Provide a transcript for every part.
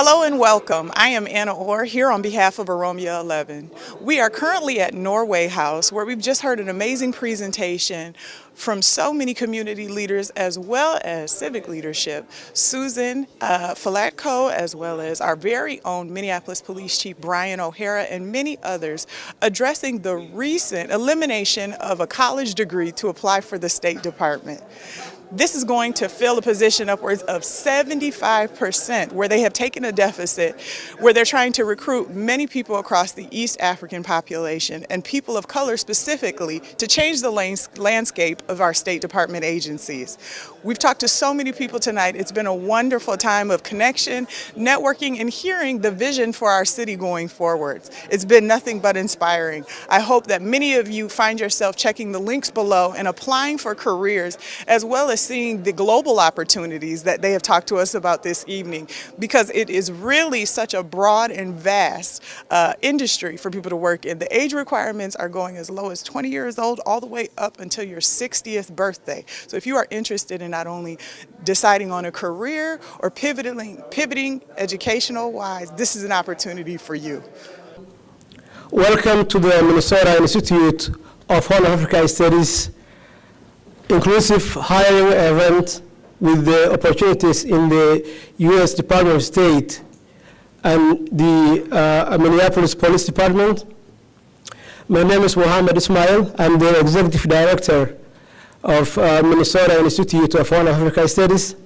Hello and welcome. I am Anna Orr here on behalf of OROMIA11. We are currently at Norway House, where we've just heard an amazing presentation from so many community leaders as well as civic leadership. Susan Falatko, as well as our very own Minneapolis Police Chief Brian O'Hara, and many others addressing the recent elimination of a college degree to apply for the State Department. This is going to fill a position upwards of 75%, where they have taken a deficit, where they're trying to recruit many people across the East African population and people of color specifically to change the landscape of our State Department agencies. We've talked to so many people tonight. It's been a wonderful time of connection, networking, and hearing the vision for our city going forwards. It's been nothing but inspiring. I hope that many of you find yourself checking the links below and applying for careers, as well as seeing the global opportunities that they have talked to us about this evening, because it is really such a broad and vast industry for people to work in. The age requirements are going as low as 20 years old all the way up until your 60th birthday. So if you are interested in not only deciding on a career or pivoting educational-wise, this is an opportunity for you. Welcome to the Minnesota Institute of Horn of Africa Studies inclusive hiring event with the opportunities in the U.S. Department of State and the Minneapolis Police Department. My name is Mohammed Ismail. I'm the Executive Director of Minnesota Institute of Horn of Africa Studies.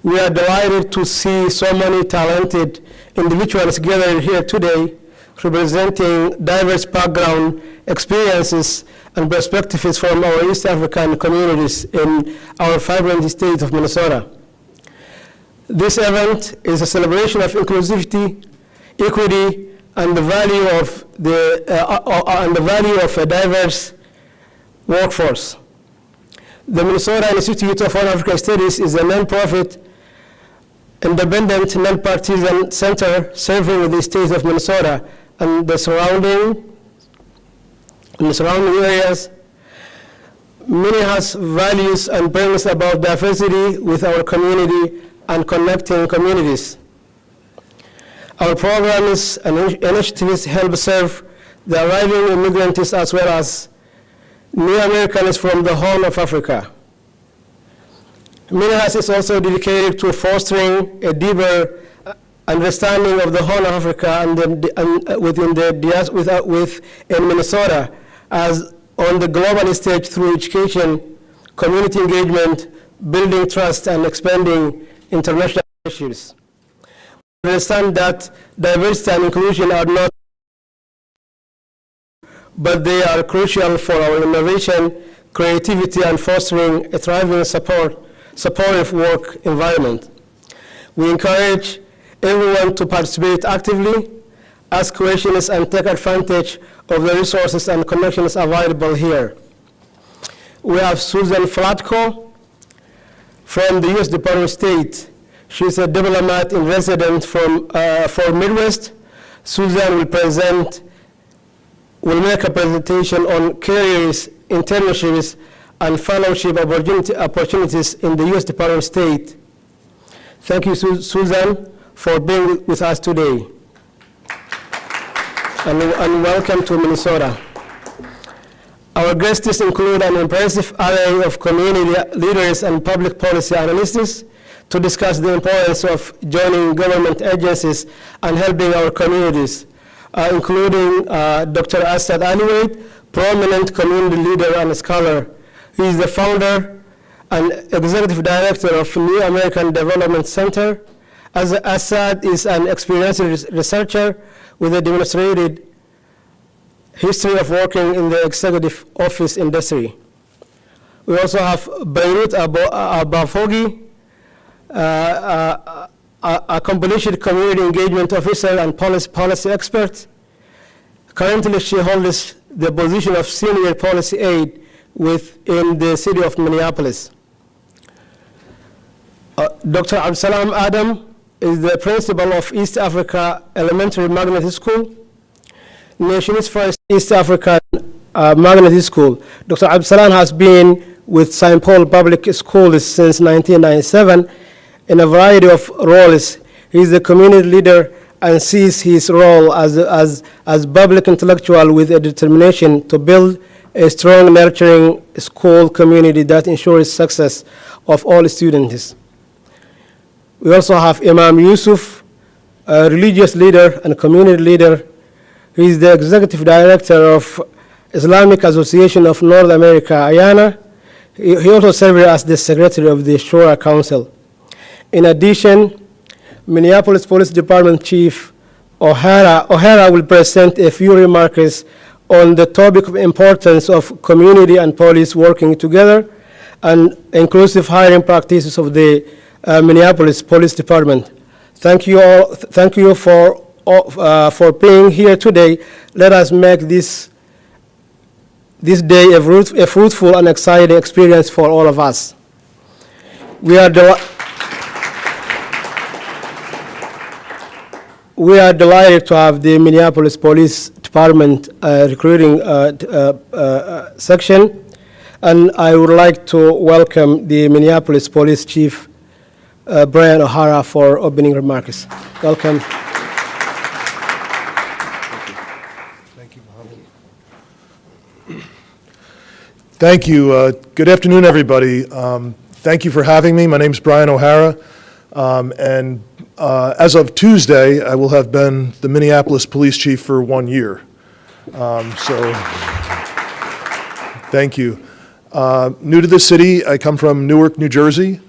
We are delighted to see so many talented individuals gathered here today, representing diverse background, experiences, and perspectives from our East African communities in our vibrant state of Minnesota. This event is a celebration of inclusivity, equity, and the value of a diverse workforce. The Minnesota Institute of Horn of Africa Studies is a nonprofit, independent, nonpartisan center serving the state of Minnesota and the surrounding areas. Many has values and brings about diversity with our community and connecting communities. Our programs and initiatives help serve the arriving immigrants as well as new Americans from the Horn of Africa. Minnehaus is also dedicated to fostering a deeper understanding of the Horn of Africa within Minnesota, as on the global stage through education, community engagement, building trust, and expanding international issues. We understand that diversity and inclusion are not, but they are crucial for our innovation, creativity, and fostering a thriving supportive work environment. We encourage everyone to participate actively, ask questions, and take advantage of the resources and connections available here. We have Susan Falatko from the U.S. Department of State. She's a diplomat in residence for Midwest. Susan will make a presentation on careers, internships, and fellowship opportunities in the U.S. Department of State. Thank you, Susan, for being with us today. And welcome to Minnesota. Our guests include an impressive array of community leaders and public policy analysts to discuss the importance of joining government agencies and helping our communities, including Dr. Asad Aliwait, prominent community leader and scholar. He is the founder and executive director of New American Development Center. Asad is an experienced researcher with a demonstrated history of working in the executive office industry. We also have Beirut Abafogi, a accomplished community engagement officer and policy expert. Currently, she holds the position of senior policy aide within the city of Minneapolis. Dr. Absalam Adam is the principal of East Africa Elementary Magnet School, nation's first East African Magnet School. Dr. Absalam has been with St. Paul Public Schools since 1997 in a variety of roles. He is a community leader and sees his role as public intellectual with a determination to build a strong, nurturing school community that ensures success of all students. We also have Imam Yusuf, a religious leader and community leader. He is the executive director of Islamic Association of North America, IANA. He also served as the secretary of the Shura Council. In addition, Minneapolis Police Department Chief O'Hara will present a few remarks on the topic of importance of community and police working together and inclusive hiring practices of the Minneapolis Police Department. Thank you all. Thank you for being here today. Let us make this day a fruitful and exciting experience for all of us. We are delighted to have the Minneapolis Police Department recruiting section, and I would like to welcome the Minneapolis Police Chief, Brian O'Hara, for opening remarks. Welcome. Thank you, Mohammed. Thank you. Good afternoon, everybody. Thank you for having me. My name is Brian O'Hara, and as of Tuesday, I will have been the Minneapolis Police Chief for 1 year. So thank you. New to the city, I come from Newark, New Jersey,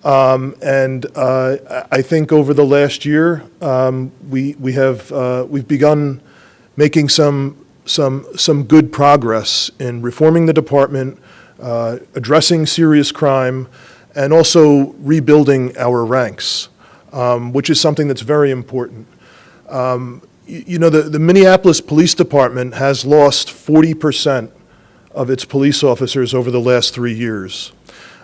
and I think over the last year, we've begun making some good progress in reforming the department, addressing serious crime, and also rebuilding our ranks. Which is something that's very important. You know, the Minneapolis Police Department has lost 40% of its police officers over the last 3 years.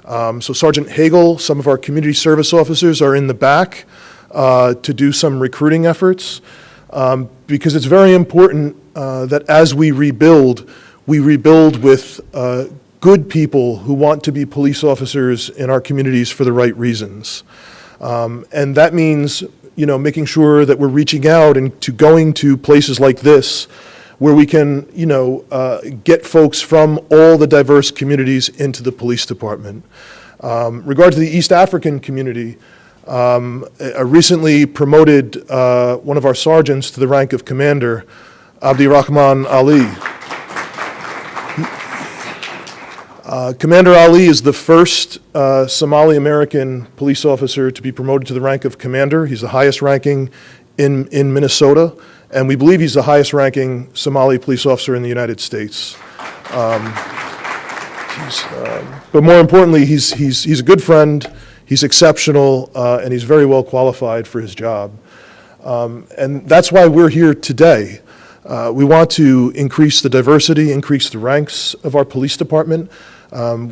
So Sergeant Hagel, some of our community service officers are in the back to do some recruiting efforts because it's very important that as we rebuild with good people who want to be police officers in our communities for the right reasons. And that means, you know, making sure that we're reaching out and going to places like this where we can, you know, get folks from all the diverse communities into the police department. Regard to the East African community, I recently promoted one of our sergeants to the rank of commander, Abdirahman Ali. Commander Ali is the first Somali-American police officer to be promoted to the rank of commander. He's the highest ranking in Minnesota, and we believe he's the highest ranking Somali police officer in the United States. But more importantly, he's a good friend, he's exceptional, and he's very well qualified for his job. And that's why we're here today. We want to increase the diversity, increase the ranks of our police department.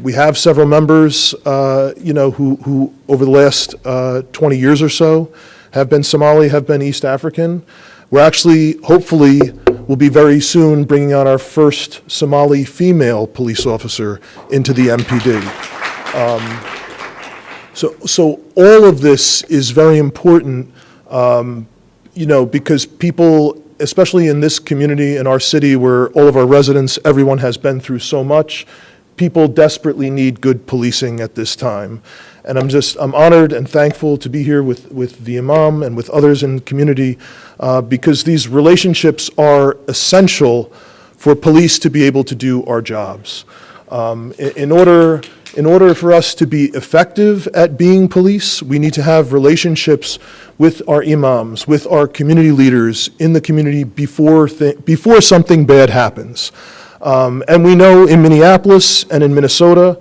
We have several members, you know, who over the last 20 years or so have been Somali, have been East African. We're actually, hopefully, will be very soon bringing on our first Somali female police officer into the MPD. So all of this is very important, you know, because people, especially in this community, in our city, where all of our residents, everyone has been through so much, people desperately need good policing at this time. And I'm honored and thankful to be here with the Imam and with others in the community because these relationships are essential for police to be able to do our jobs. In order for us to be effective at being police, we need to have relationships with our imams, with our community leaders in the community before something bad happens. And we know in Minneapolis and in Minnesota,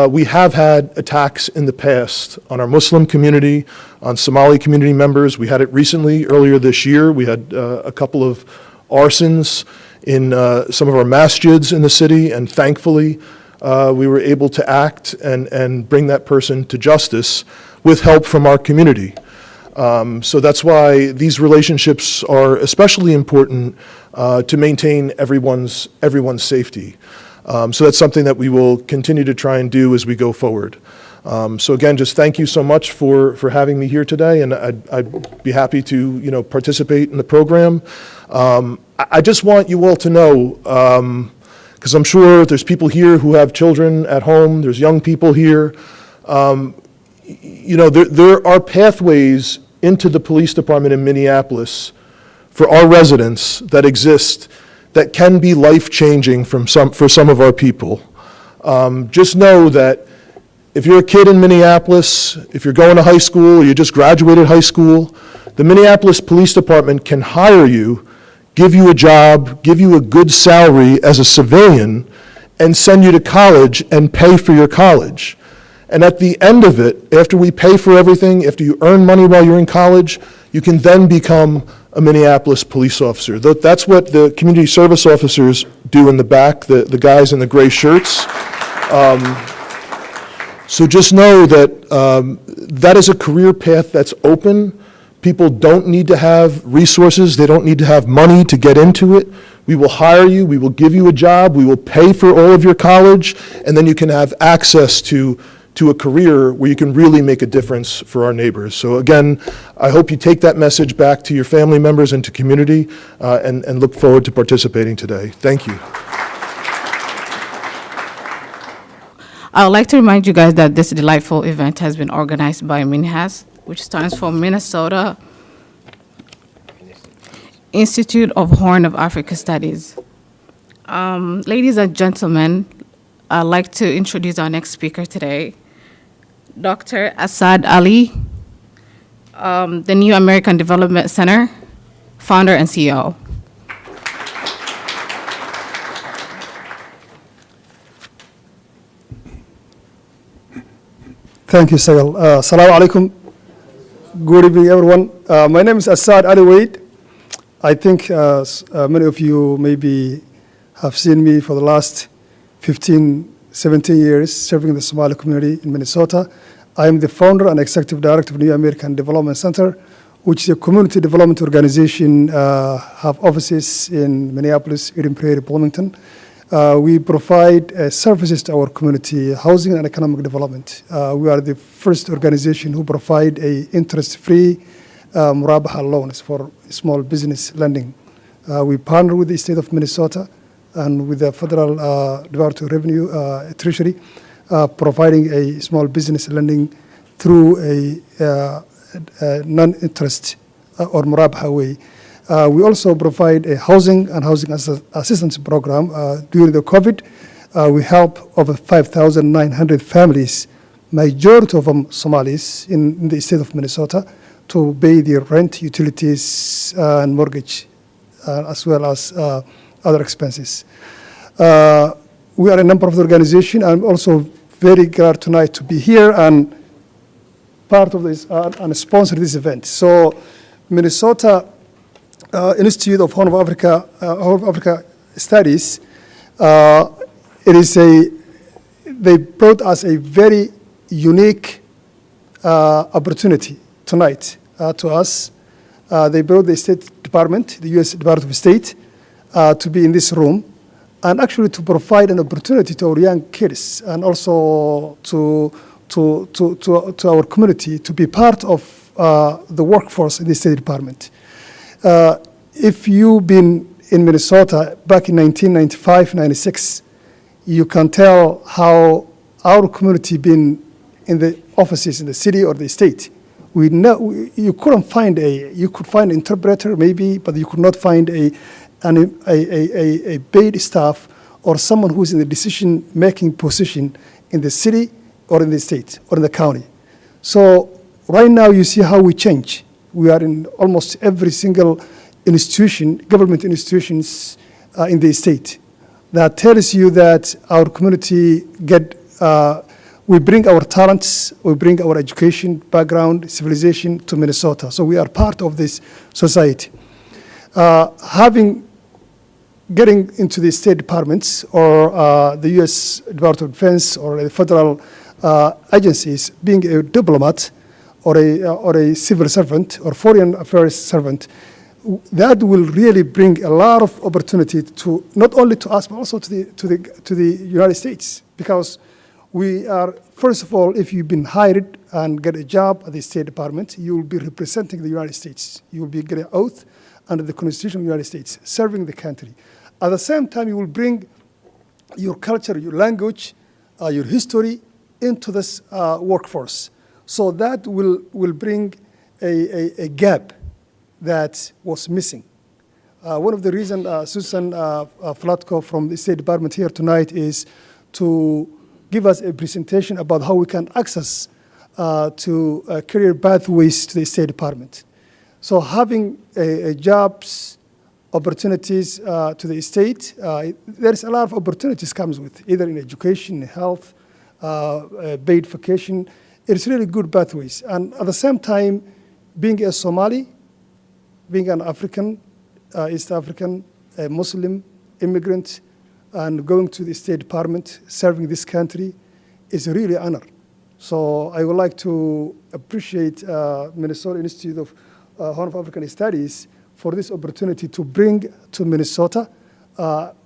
we have had attacks in the past on our Muslim community, on Somali community members. We had it recently, earlier this year. We had a couple of arsons in some of our masjids in the city, and thankfully, we were able to act and bring that person to justice with help from our community. So that's why these relationships are especially important to maintain everyone's safety. So that's something that we will continue to try and do as we go forward. So again, just thank you so much for having me here today, and I'd be happy to, participate in the program. I just want you all to know, because I'm sure there's people here who have children at home, there's young people here. There are pathways into the police department in Minneapolis for our residents that exist that can be life-changing for some of our people. Just know that if you're a kid in Minneapolis, if you're going to high school or you just graduated high school, the Minneapolis Police Department can hire you, give you a job, give you a good salary as a civilian, and send you to college and pay for your college. And at the end of it, after we pay for everything, after you earn money while you're in college, you can then become a Minneapolis police officer. That's what the community service officers do in the back, the guys in the gray shirts. So just know that that is a career path that's open. People don't need to have resources. They don't need to have money to get into it. We will hire you. We will give you a job. We will pay for all of your college. And then you can have access to a career where you can really make a difference for our neighbors. So again, I hope you take that message back to your family members and to community, and look forward to participating today. Thank you. I would like to remind you guys that this delightful event has been organized by MINHAS, which stands for Minnesota Institute of Horn of Africa Studies. Ladies and gentlemen, I'd like to introduce our next speaker today, Dr. Asad Ali, the New American Development Center founder and CEO. Thank you, Sagal. Assalamu alaikum. Good evening, everyone. My name is Asad Ali Wade. I think many of you maybe have seen me for the last 15, 17 years serving the Somali community in Minnesota. I am the founder and executive director of New American Development Center, which is a community development organization, have offices in Minneapolis, Eden Prairie, Bloomington. We provide services to our community, housing and economic development. We are the first organization who provide a interest-free murabaha loans for small business lending. We partner with the state of Minnesota and with the federal Department of Revenue, Treasury, providing a small business lending through a non-interest or murabaha way. We also provide a housing and housing assistance program. During the COVID, we help over 5,900 families, majority of them Somalis in the state of Minnesota, to pay their rent, utilities, and mortgage, as well as other expenses. We are a number of the organization. I'm also very glad tonight to be here and part of this and sponsor this event. So Minnesota Institute of Horn of Africa Studies, they brought us a very unique opportunity tonight to us. They brought the State Department, the U.S. Department of State, to be in this room, and actually to provide an opportunity to our young kids and also to our community to be part of the workforce in the State Department. If you've been in Minnesota back in 1995, 96, you can tell how our community been in the offices in the city or the state. You couldn't find you could find an interpreter maybe, but you could not find a paid staff or someone who's in the decision-making position in the city or in the state or in the county. So right now you see how we change. We are in almost every single institution, government institutions in the state. That tells you that our community we bring our talents, we bring our education, background, civilization to Minnesota. So we are part of this society. Getting into the state departments or the U.S. Department of Defense or the federal agencies, being a diplomat or a civil servant or foreign affairs servant, that will really bring a lot of opportunity to not only to us but also to the United States, because we are, first of all, if you've been hired and get a job at the State Department, you will be representing the United States. You will be getting an oath under the Constitution of the United States, serving the country. At the same time, you will bring your culture, your language, your history into this workforce. So that will bring a gap that was missing. One of the reasons Susan Flatko from the State Department here tonight is to give us a presentation about how we can access to career pathways to the State Department. So having jobs, opportunities to the state, there's a lot of opportunities comes with, either in education, health, paid vacation. It's really good pathways. And at the same time, being a Somali, being an African, East African, a Muslim immigrant, and going to the State Department, serving this country, is really an honor. So I would like to appreciate Minnesota Institute of Horn of African Studies for this opportunity to bring to Minnesota.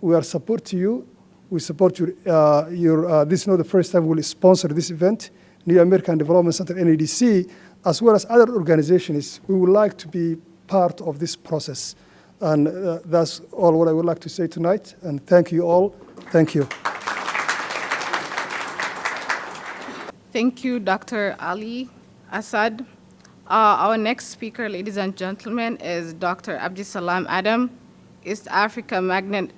We are support to you. We support this is not the first time we'll sponsor this event. New American Development Center, NADC, as well as other organizations, we would like to be part of this process. And that's all what I would like to say tonight. And thank you all. Thank you. Thank you, Dr. Ali Assad. Our next speaker, ladies and gentlemen, is Dr. Abdisalam Adam, East Africa Magnet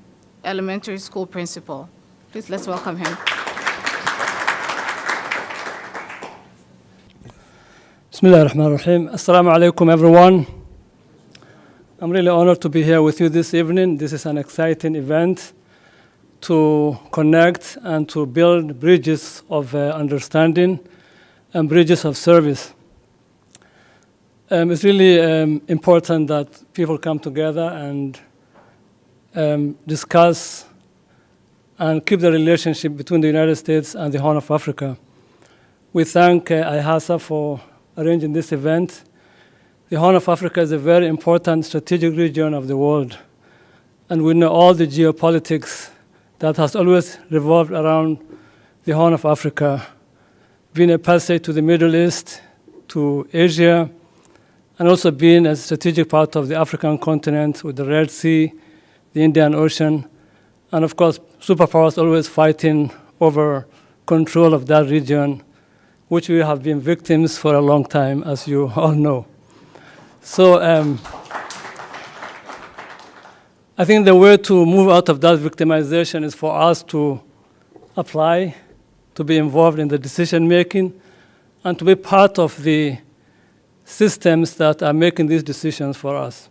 Elementary School Principal. Please, let's welcome him. Bismillah ar-Rahman ar-Rahim. Assalamu alaikum, everyone. I'm really honored to be here with you this evening. This is an exciting event to connect and to build bridges of understanding and bridges of service. It's really important that people come together and discuss and keep the relationship between the United States and the Horn of Africa. We thank IHASA for arranging this event. The Horn of Africa is a very important strategic region of the world, and we know all the geopolitics that has always revolved around the Horn of Africa, being a passage to the Middle East, to Asia, and also being a strategic part of the African continent with the Red Sea, the Indian Ocean, and of course, superpowers always fighting over control of that region, which we have been victims for a long time, as you all know. So I think the way to move out of that victimization is for us to apply, to be involved in the decision-making, and to be part of the systems that are making these decisions for us.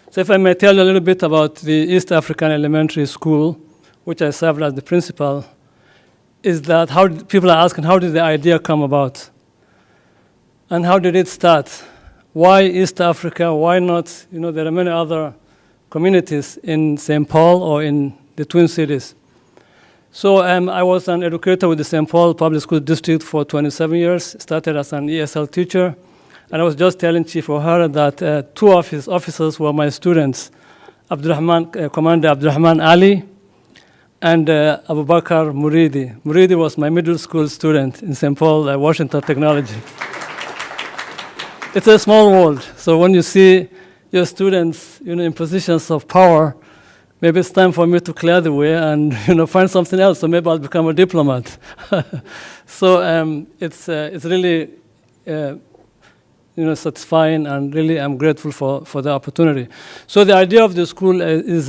So if I may tell you a little bit about the East African Elementary School, which I served as the principal, is that people are asking, how did the idea come about? And how did it start? Why East Africa? Why not? You know, there are many other communities in St. Paul or in the Twin Cities. So I was an educator with the St. Paul Public School District for 27 years, started as an ESL teacher. And I was just telling Chief O'Hara that two of his officers were my students, Commander Abdurrahman Ali and Abu Bakr Muridi. Muridi was my middle school student in St. Paul, Washington Technology. It's a small world, so when you see your students, in positions of power, maybe it's time for me to clear the way and find something else. So maybe I'll become a diplomat. So it's really satisfying, and really I'm grateful for the opportunity. So the idea of the school is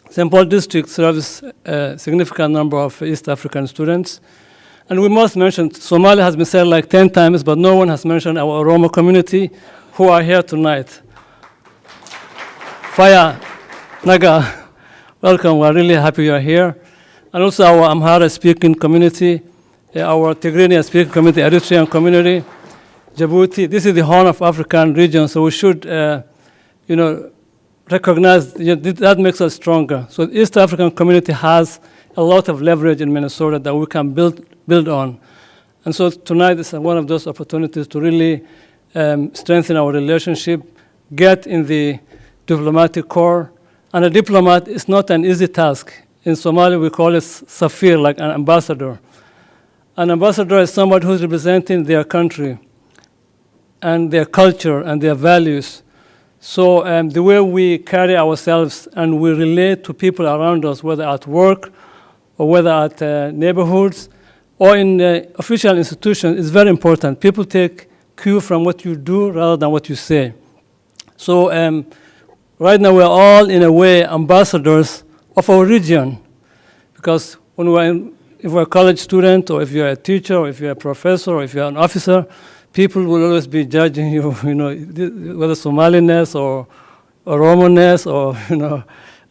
St. Paul District serves a significant number of East African students. And we must mention, Somalia has been said like 10 times, but no one has mentioned our Oromo community who are here tonight. Faya, Naga, welcome. We're really happy you are here. And also our Amhara speaking community, our Tigrinya speaking community, Eritrean community, Djibouti. This is the Horn of African region, so we should, recognize that makes us stronger. So the East African community has a lot of leverage in Minnesota that we can build on. And so tonight is one of those opportunities to really strengthen our relationship, get in the diplomatic corps. And a diplomat is not an easy task. In Somalia, we call it safir, like an ambassador. An ambassador is somebody who's representing their country and their culture and their values. So the way we carry ourselves and we relate to people around us, whether at work or whether at neighborhoods or in official institutions, is very important. People take cue from what you do rather than what you say. So right now we're all, in a way, ambassadors of our region, because when if we're a college student, or if you're a teacher, or if you're a professor, or if you're an officer, people will always be judging you, whether Somaliness or Oromoness or,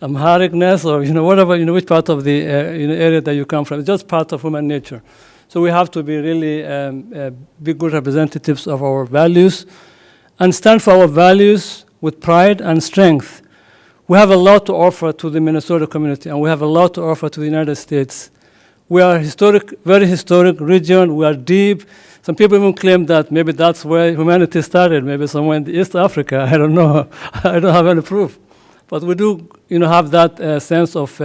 Amharicness or, whatever, which part of the area that you come from. It's just part of human nature. So we have to be really be good representatives of our values and stand for our values with pride and strength. We have a lot to offer to the Minnesota community, and we have a lot to offer to the United States. We are very historic region. We are deep. Some people even claim that maybe that's where humanity started, maybe somewhere in East Africa. I don't know. I don't have any proof. But we do, have that sense of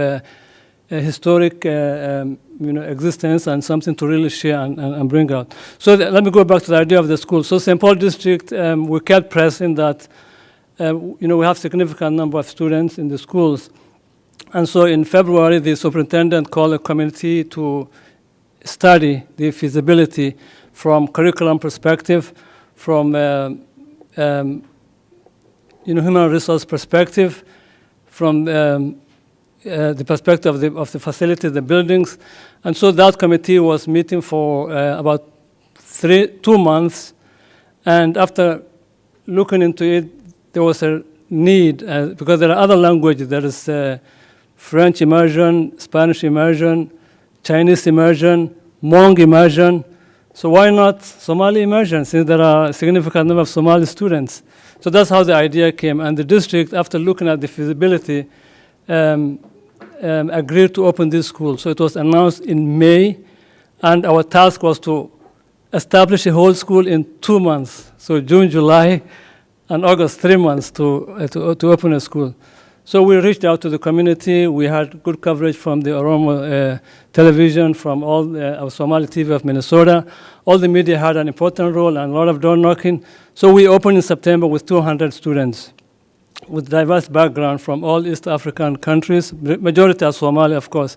historic, existence and something to really share and bring out. So let me go back to the idea of the school. So St. Paul District, we kept pressing that, we have significant number of students in the schools. And so in February, the superintendent called a committee to study the feasibility from curriculum perspective, from human resource perspective, from the perspective of the facility, the buildings. And so that committee was meeting for about 2 months. And after looking into it, there was a need, because there are other languages. There is French immersion, Spanish immersion, Chinese immersion, Hmong immersion. So why not Somali immersion, since there are a significant number of Somali students? So that's how the idea came. And the district, after looking at the feasibility, agreed to open this school. So it was announced in May, and our task was to establish a whole school in 2 months. So June, July, and August, 3 months to open a school. So we reached out to the community. We had good coverage from the Oromo television, from all our Somali TV of Minnesota. All the media had an important role and a lot of door knocking. So we opened in September with 200 students with diverse background from all East African countries. Majority are Somali, of course.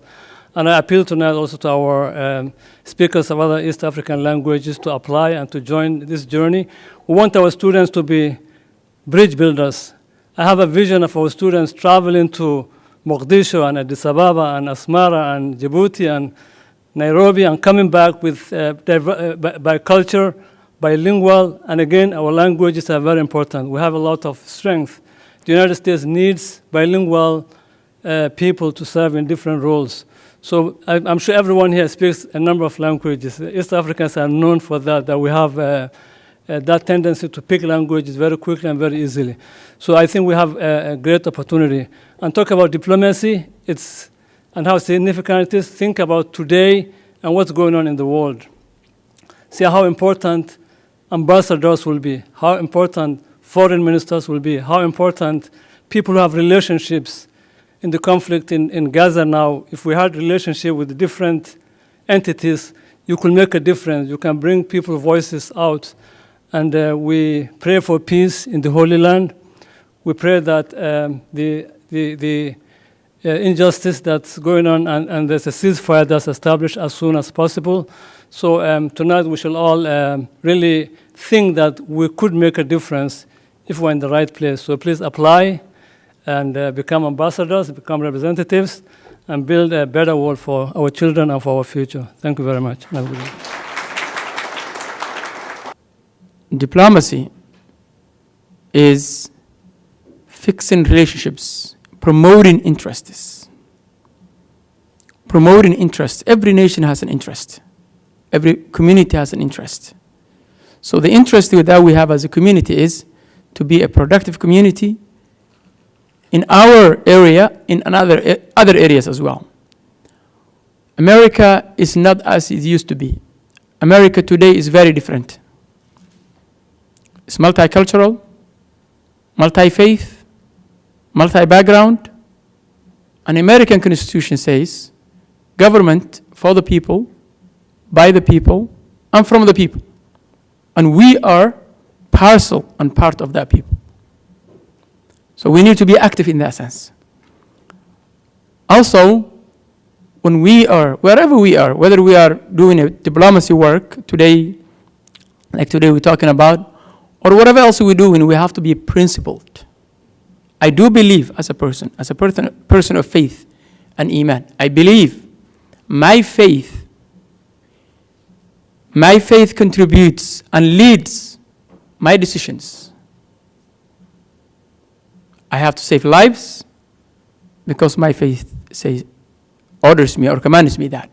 And I appeal tonight also to our speakers of other East African languages to apply and to join this journey. We want our students to be bridge builders. I have a vision of our students traveling to Mogadishu and Addis Ababa and Asmara and Djibouti and Nairobi and coming back with by culture, bilingual, and again, our languages are very important. We have a lot of strength. The United States needs bilingual people to serve in different roles. So I'm sure everyone here speaks a number of languages. East Africans are known for that we have that tendency to pick languages very quickly and very easily. So I think we have a great opportunity. And talk about diplomacy, and how significant it is. Think about today and what's going on in the world. See how important ambassadors will be, how important foreign ministers will be, how important people who have relationships in the conflict in Gaza now. If we had relationship with different entities, you could make a difference. You can bring people's voices out. And we pray for peace in the Holy Land. We pray that the injustice that's going on and there's a ceasefire that's established as soon as possible. So tonight we shall all really think that we could make a difference if we're in the right place. So please apply and become ambassadors, become representatives, and build a better world for our children and for our future. Thank you very much. Have a good day. Diplomacy is fixing relationships, promoting interests. Promoting interests. Every nation has an interest. Every community has an interest. So the interest that we have as a community is to be a productive community in our area, in other areas as well. America is not as it used to be. America today is very different. It's multicultural. multi-faith, multi-background. An American Constitution says government for the people, by the people, and from the people. And we are parcel and part of that people. So we need to be active in that sense. Also, when we are, wherever we are, whether we are doing a diplomacy work today, like today we're talking about, or whatever else we're doing, we have to be principled. I do believe as a person of faith and iman, I believe my faith contributes and leads my decisions. I have to save lives because my faith orders me or commands me that.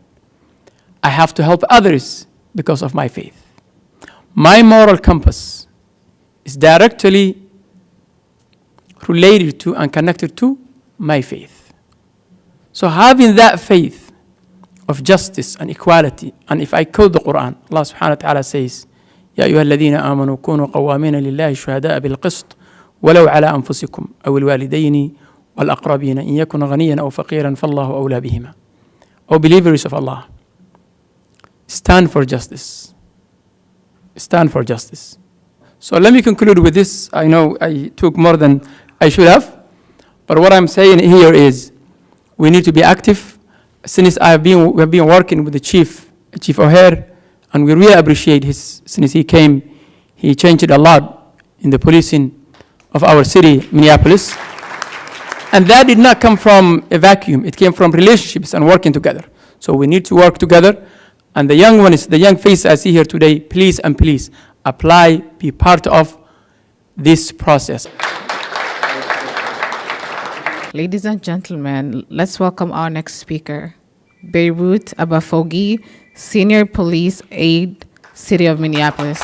I have to help others because of my faith. My moral compass is directly related to and connected to my faith. So having that faith of justice and equality, and if I quote the Quran, Allah subhanahu wa ta'ala says, يا أيها الذين آمنوا كونوا قوامين لله شهداء بالقسط ولو على أنفسكم أو الوالدين والأقربين إن يكن غنيا أو فقيرا فالله أولى بهما. O believers of Allah, stand for justice. Stand for justice. So let me conclude with this. I know I took more than I should have, but what I'm saying here is we need to be active. Since we have been working with the Chief O'Hare, and we really appreciate since he came, he changed a lot in the policing of our city, Minneapolis. And that did not come from a vacuum. It came from relationships and working together. So we need to work together. And the young ones, the young faces I see here today, please and please apply, be part of this process. Ladies and gentlemen, let's welcome our next speaker, Beirut Abafogi, Senior Police Aide, City of Minneapolis.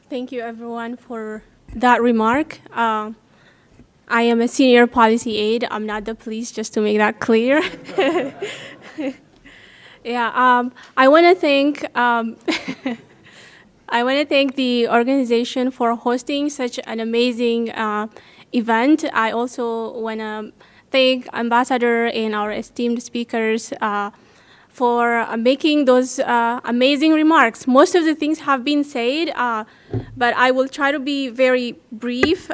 Thank you, everyone, for that remark. I am a senior policy aide. I'm not the police, just to make that clear. Yeah, I want to thank the organization for hosting such an amazing event. I also want to thank Ambassador and our esteemed speakers for making those amazing remarks. Most of the things have been said, but I will try to be very brief.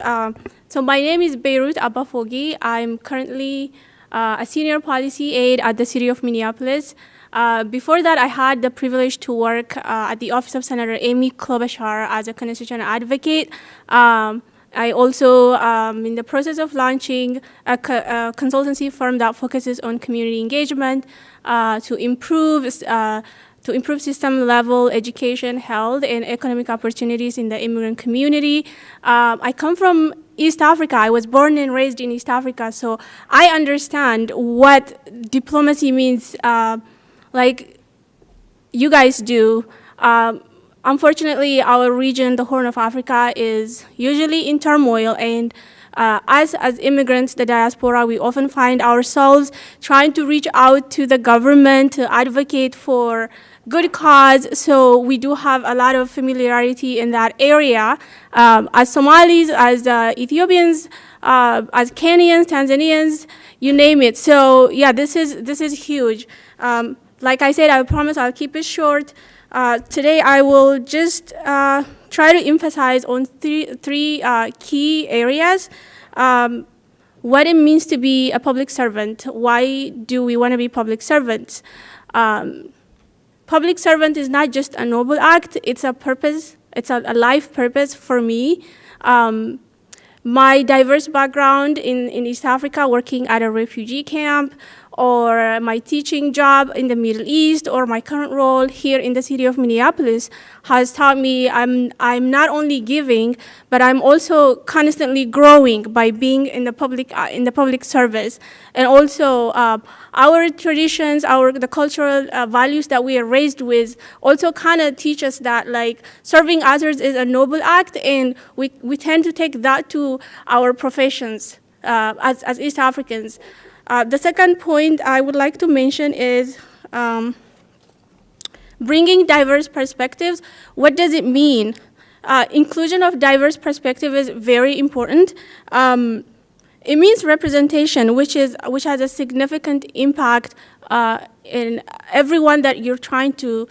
So my name is Beirut Abafogi. I'm currently a senior policy aide at the City of Minneapolis. Before that, I had the privilege to work at the Office of Senator Amy Klobuchar as a constitutional advocate. I also am in the process of launching a consultancy firm that focuses on community engagement to improve system-level education, health, and economic opportunities in the immigrant community. I come from East Africa. I was born and raised in East Africa, so I understand what diplomacy means, like you guys do. Unfortunately, our region, the Horn of Africa, is usually in turmoil, and as immigrants, the diaspora, we often find ourselves trying to reach out to the government to advocate for good cause. So we do have a lot of familiarity in that area. As Somalis, as Ethiopians, as Kenyans, Tanzanians, you name it. So yeah, this is huge. Like I said, I promise I'll keep it short. Today I will just try to emphasize on three key areas. What it means to be a public servant. Why do we want to be public servants? Public servant is not just a noble act, it's a purpose, it's a life purpose for me. My diverse background in East Africa, working at a refugee camp, or my teaching job in the Middle East, or my current role here in the city of Minneapolis has taught me I'm not only giving, but I'm also constantly growing by being in the public service. And also our traditions, the cultural values that we are raised with also kind of teach us that like serving others is a noble act, and we tend to take that to our professions. as East Africans. The second point I would like to mention is bringing diverse perspectives. What does it mean? Inclusion of diverse perspective is very important. It means representation, which has a significant impact in everyone that you're trying to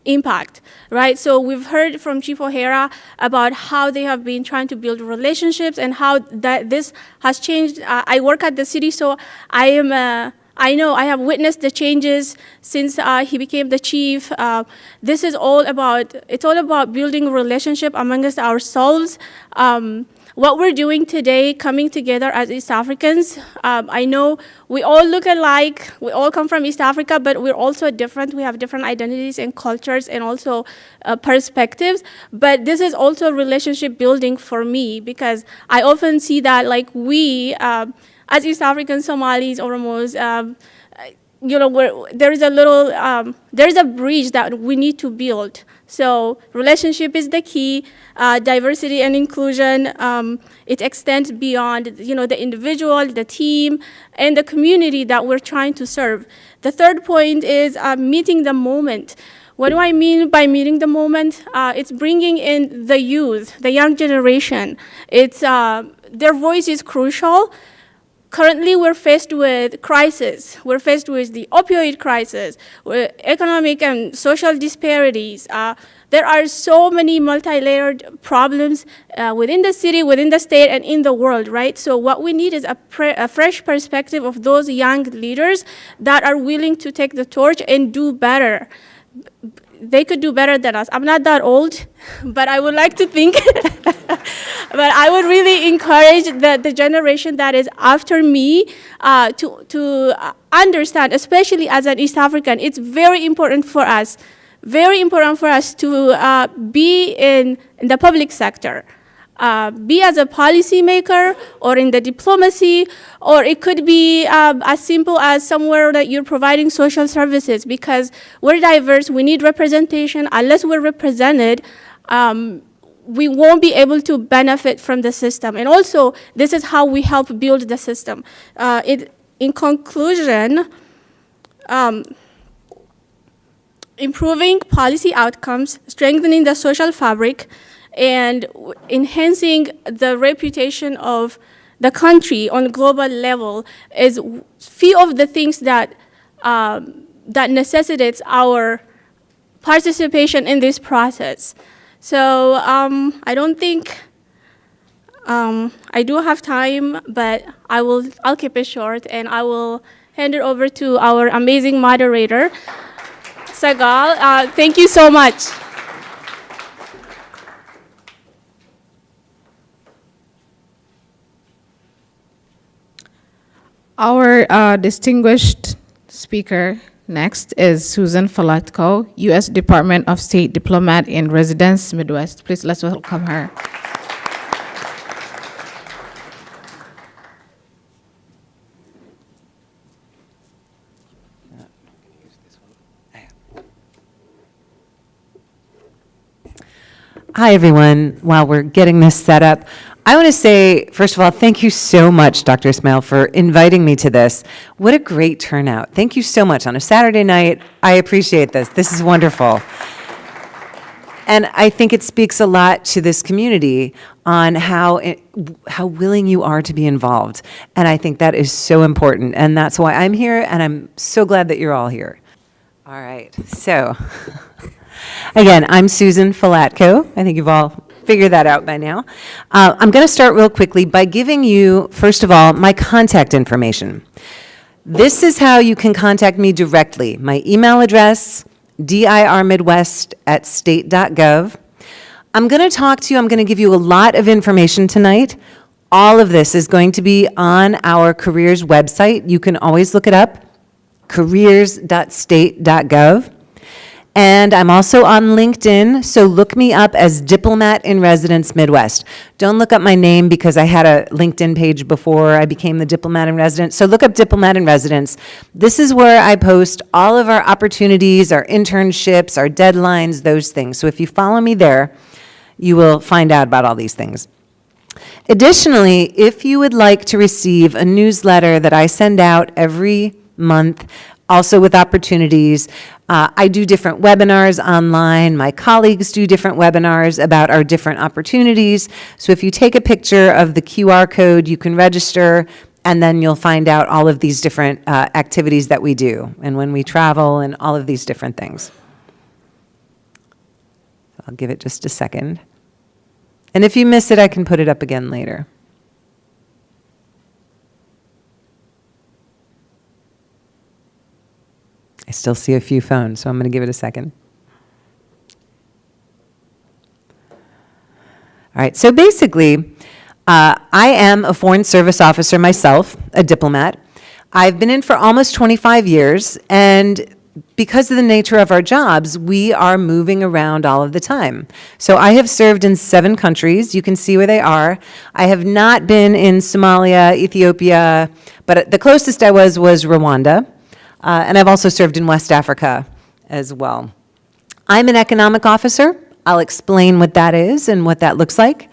impact, right? So we've heard from Chief O'Hara about how they have been trying to build relationships and how this has changed. I work at the city, so I know I have witnessed the changes since he became the chief. This is all about building a relationship amongst ourselves. What we're doing today, coming together as East Africans, I know we all look alike, we all come from East Africa, but we're also different. We have different identities and cultures and also perspectives. But this is also relationship building for me, because I often see that like we, as East African Somalis, Oromos, there is a bridge that we need to build. So relationship is the key. Diversity and inclusion, it extends beyond, the individual, the team, and the community that we're trying to serve. The third point is meeting the moment. What do I mean by meeting the moment? It's bringing in the youth, the young generation. Their voice is crucial. Currently, we're faced with crisis. We're faced with the opioid crisis, with economic and social disparities. There are so many multi-layered problems within the city, within the state, and in the world, right? So what we need is a fresh perspective of those young leaders that are willing to take the torch and do better. They could do better than us. I'm not that old, but I would like to think, but I would really encourage the generation that is after me to understand, especially as an East African, it's very important for us to be in the public sector. Be as a policymaker or in the diplomacy, or it could be as simple as somewhere that you're providing social services, because we're diverse, we need representation. Unless we're represented, we won't be able to benefit from the system. And also, this is how we help build the system. In conclusion, improving policy outcomes, strengthening the social fabric, and enhancing the reputation of the country on a global level is few of the things that necessitates our participation in this process. So I don't think I do have time, but I'll keep it short, and I will hand it over to our amazing moderator, Sagal. Thank you so much. Our distinguished speaker next is Susan Falatko, U.S. Department of State diplomat in residence, Midwest. Please let's welcome her. Hi, everyone. While we're getting this set up, I want to say, first of all, thank you so much, Dr. Ismail, for inviting me to this. What a great turnout. Thank you so much. On a Saturday night, I appreciate this. This is wonderful. And I think it speaks a lot to this community on how willing you are to be involved. And I think that is so important. And that's why I'm here, and I'm so glad that you're all here. All right. So, again, I'm Susan Falatko. I think you've all figured that out by now. I'm going to start real quickly by giving you, first of all, my contact information. This is how you can contact me directly. My email address, dirmidwest@state.gov. I'm going to give you a lot of information tonight. All of this is going to be on our careers website. You can always look it up, careers.state.gov. And I'm also on LinkedIn, so look me up as Diplomat in Residence Midwest. Don't look up my name because I had a LinkedIn page before I became the Diplomat in Residence. So look up Diplomat in Residence. This is where I post all of our opportunities, our internships, our deadlines, those things. So if you follow me there, you will find out about all these things. Additionally, if you would like to receive a newsletter that I send out every month, also with opportunities, I do different webinars online. My colleagues do different webinars about our different opportunities. So if you take a picture of the QR code, you can register, and then you'll find out all of these different activities that we do, and when we travel, and all of these different things. I'll give it just a second. And if you miss it, I can put it up again later. I still see a few phones, so I'm going to give it a second. All right, so basically, I am a Foreign Service officer myself, a diplomat. I've been in for almost 25 years, and because of the nature of our jobs, we are moving around all of the time. So I have served in 7 countries. You can see where they are. I have not been in Somalia, Ethiopia, but the closest I was Rwanda. And I've also served in West Africa as well. I'm an economic officer. I'll explain what that is and what that looks like.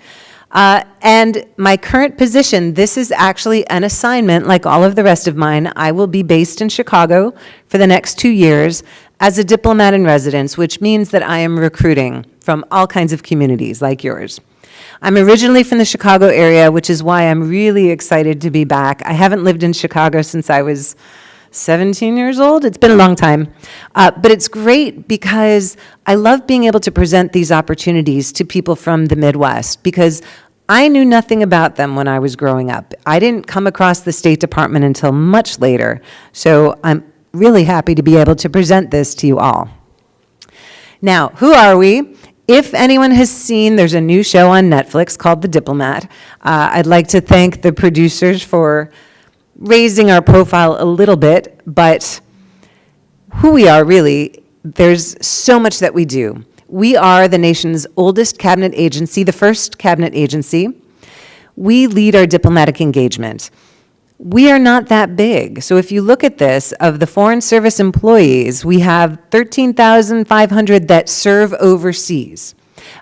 And my current position, this is actually an assignment like all of the rest of mine. I will be based in Chicago for the next 2 years as a diplomat in residence, which means that I am recruiting from all kinds of communities like yours. I'm originally from the Chicago area, which is why I'm really excited to be back. I haven't lived in Chicago since I was 17 years old. It's been a long time. But it's great because I love being able to present these opportunities to people from the Midwest, because I knew nothing about them when I was growing up. I didn't come across the State Department until much later. So I'm really happy to be able to present this to you all. Now, who are we? If anyone has seen, there's a new show on Netflix called The Diplomat. I'd like to thank the producers for raising our profile a little bit, but who we are really, there's so much that we do. We are the nation's oldest cabinet agency, the first cabinet agency. We lead our diplomatic engagement. We are not that big. So if you look at this, of the Foreign Service employees, we have 13,500 that serve overseas.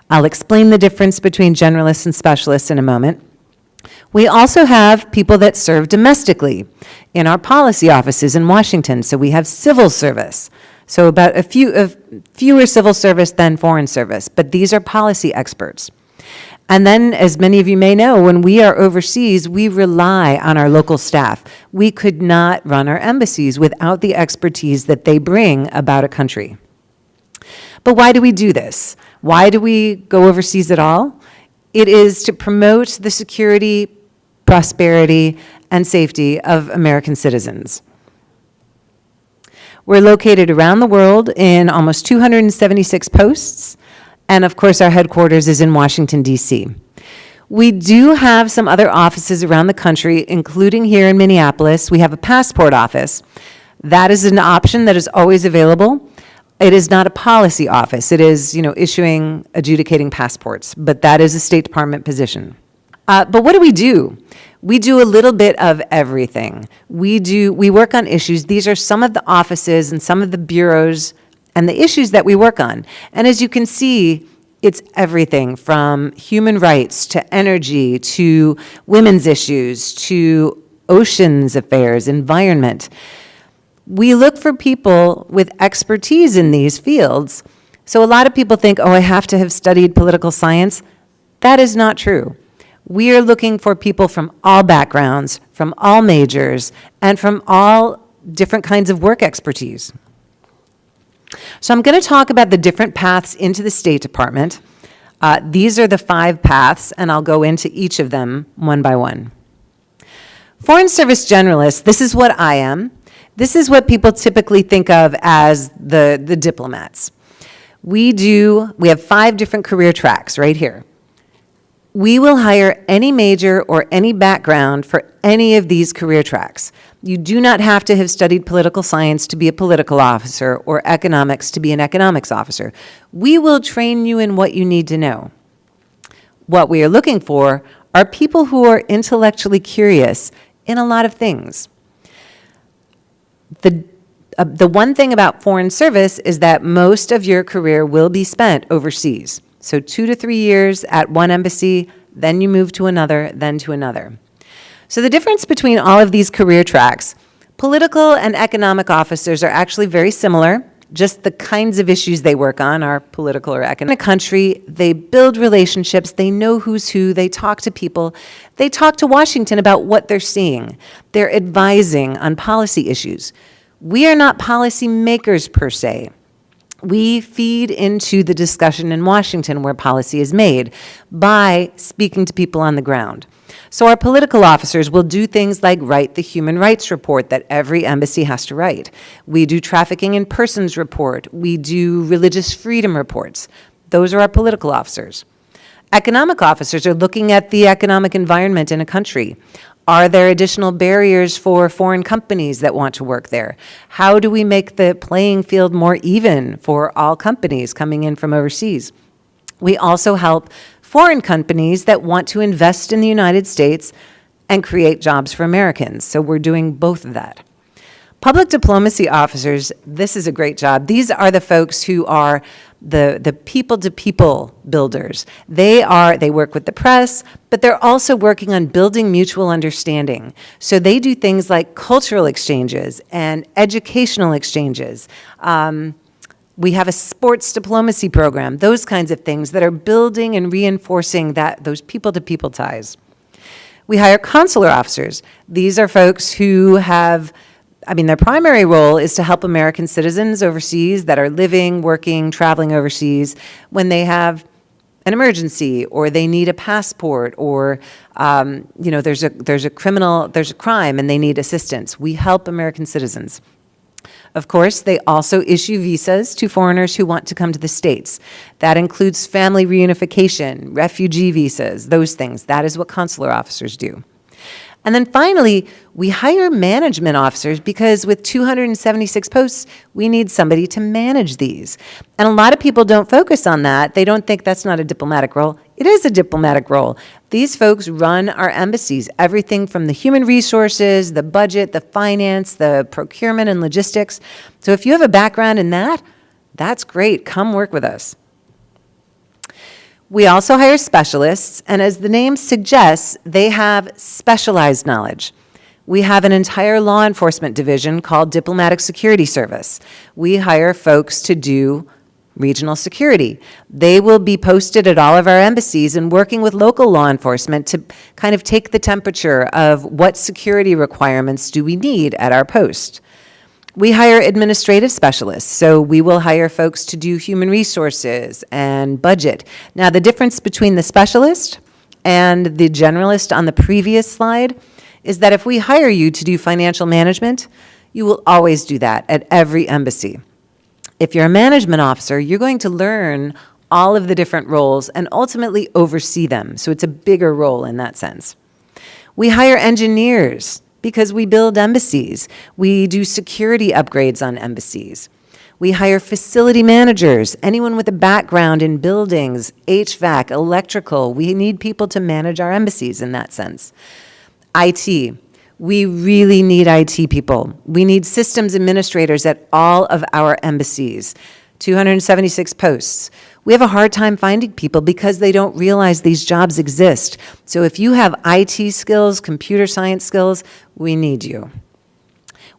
I'll explain the difference between generalists and specialists in a moment. We also have people that serve domestically in our policy offices in Washington. So we have civil service. So about fewer civil service than foreign service, but these are policy experts. And then, as many of you may know, when we are overseas, we rely on our local staff. We could not run our embassies without the expertise that they bring about a country. But why do we do this? Why do we go overseas at all? It is to promote the security, prosperity, and safety of American citizens. We're located around the world in almost 276 posts, and of course our headquarters is in Washington, D.C. We do have some other offices around the country, including here in Minneapolis. We have a passport office. That is an option that is always available. It is not a policy office. It is, issuing, adjudicating passports, but that is a State Department position. But what do? We do a little bit of everything. We work on issues. These are some of the offices and some of the bureaus and the issues that we work on. And as you can see, it's everything from human rights to energy to women's issues to oceans affairs, environment. We look for people with expertise in these fields. So a lot of people think, I have to have studied political science. That is not true. We are looking for people from all backgrounds, from all majors, and from all different kinds of work expertise. So I'm going to talk about the different paths into the State Department. These are the 5 paths, and I'll go into each of them one by one. Foreign Service Generalist, this is what I am. This is what people typically think of as the diplomats. We have 5 different career tracks right here. We will hire any major or any background for any of these career tracks. You do not have to have studied political science to be a political officer or economics to be an economics officer. We will train you in what you need to know. What we are looking for are people who are intellectually curious in a lot of things. The one thing about foreign service is that most of your career will be spent overseas. So 2 to 3 years at one embassy, then you move to another, then to another. So the difference between all of these career tracks, political and economic officers are actually very similar. Just the kinds of issues they work on are political or economic. In a country, they build relationships, they know who's who, they talk to people, they talk to Washington about what they're seeing. They're advising on policy issues. We are not policy makers per se. We feed into the discussion in Washington where policy is made by speaking to people on the ground. So our political officers will do things like write the human rights report that every embassy has to write. We do trafficking in persons report. We do religious freedom reports. Those are our political officers. Economic officers are looking at the economic environment in a country. Are there additional barriers for foreign companies that want to work there? How do we make the playing field more even for all companies coming in from overseas? We also help foreign companies that want to invest in the United States and create jobs for Americans. So we're doing both of that. Public diplomacy officers, this is a great job. These are the folks who are the people-to-people builders. They work with the press, but they're also working on building mutual understanding. So they do things like cultural exchanges and educational exchanges. We have a sports diplomacy program, those kinds of things that are building and reinforcing those people-to-people ties. We hire consular officers. These are folks who their primary role is to help American citizens overseas that are living, working, traveling overseas when they have an emergency or they need a passport or there's a crime and they need assistance. We help American citizens. Of course, they also issue visas to foreigners who want to come to the States. That includes family reunification, refugee visas, those things. That is what consular officers do. And then finally, we hire management officers because with 276 posts, we need somebody to manage these. And a lot of people don't focus on that. They don't think that's not a diplomatic role. It is a diplomatic role. These folks run our embassies, everything from the human resources, the budget, the finance, the procurement and logistics. So if you have a background in that, that's great. Come work with us. We also hire specialists, and as the name suggests, they have specialized knowledge. We have an entire law enforcement division called Diplomatic Security Service. We hire folks to do regional security. They will be posted at all of our embassies and working with local law enforcement to kind of take the temperature of what security requirements do we need at our post. We hire administrative specialists, so we will hire folks to do human resources and budget. Now, the difference between the specialist and the generalist on the previous slide is that if we hire you to do financial management, you will always do that at every embassy. If you're a management officer, you're going to learn all of the different roles and ultimately oversee them, so it's a bigger role in that sense. We hire engineers because we build embassies. We do security upgrades on embassies. We hire facility managers, anyone with a background in buildings, HVAC, electrical. We need people to manage our embassies in that sense. IT. We really need IT people. We need systems administrators at all of our embassies. 276 posts. We have a hard time finding people because they don't realize these jobs exist. So if you have IT skills, computer science skills, we need you.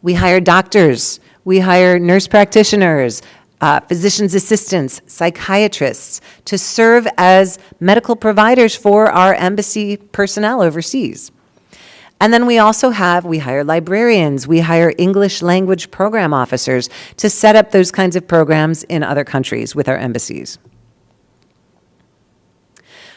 We hire doctors. We hire nurse practitioners, physician's assistants, psychiatrists to serve as medical providers for our embassy personnel overseas. And then we hire librarians, we hire English language program officers to set up those kinds of programs in other countries with our embassies.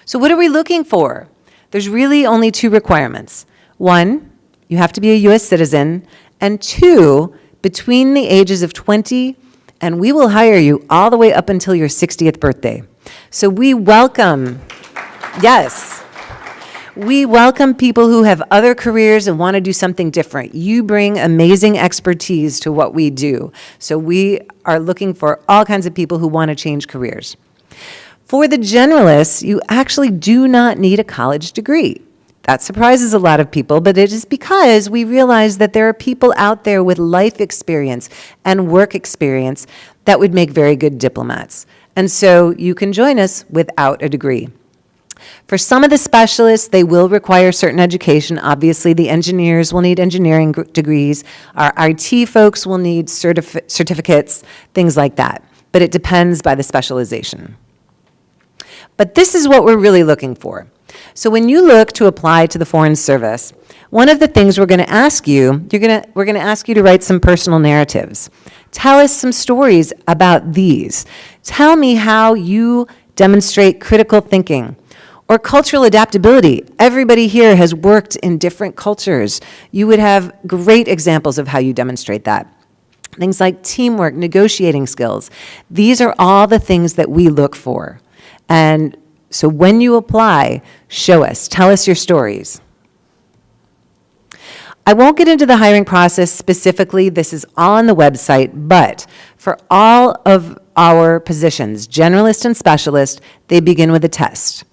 So what are we looking for? There's really only two requirements. One, you have to be a U.S. citizen, and two, between the ages of 20, and we will hire you all the way up until your 60th birthday. So we welcome people who have other careers and want to do something different. You bring amazing expertise to what we do. So we are looking for all kinds of people who want to change careers. For the generalists, you actually do not need a college degree. That surprises a lot of people, but it is because we realize that there are people out there with life experience and work experience that would make very good diplomats. And so you can join us without a degree. For some of the specialists, they will require certain education. Obviously, the engineers will need engineering degrees. Our IT folks will need certificates, things like that. But it depends by the specialization. But this is what we're really looking for. So when you look to apply to the Foreign Service, one of the things we're going to ask you, we're going to ask you to write some personal narratives. Tell us some stories about these. Tell me how you demonstrate critical thinking or cultural adaptability. Everybody here has worked in different cultures. You would have great examples of how you demonstrate that. Things like teamwork, negotiating skills. These are all the things that we look for. And so when you apply, show us, tell us your stories. I won't get into the hiring process specifically. This is all on the website, but for all of our positions, generalist and specialist, they begin with a test.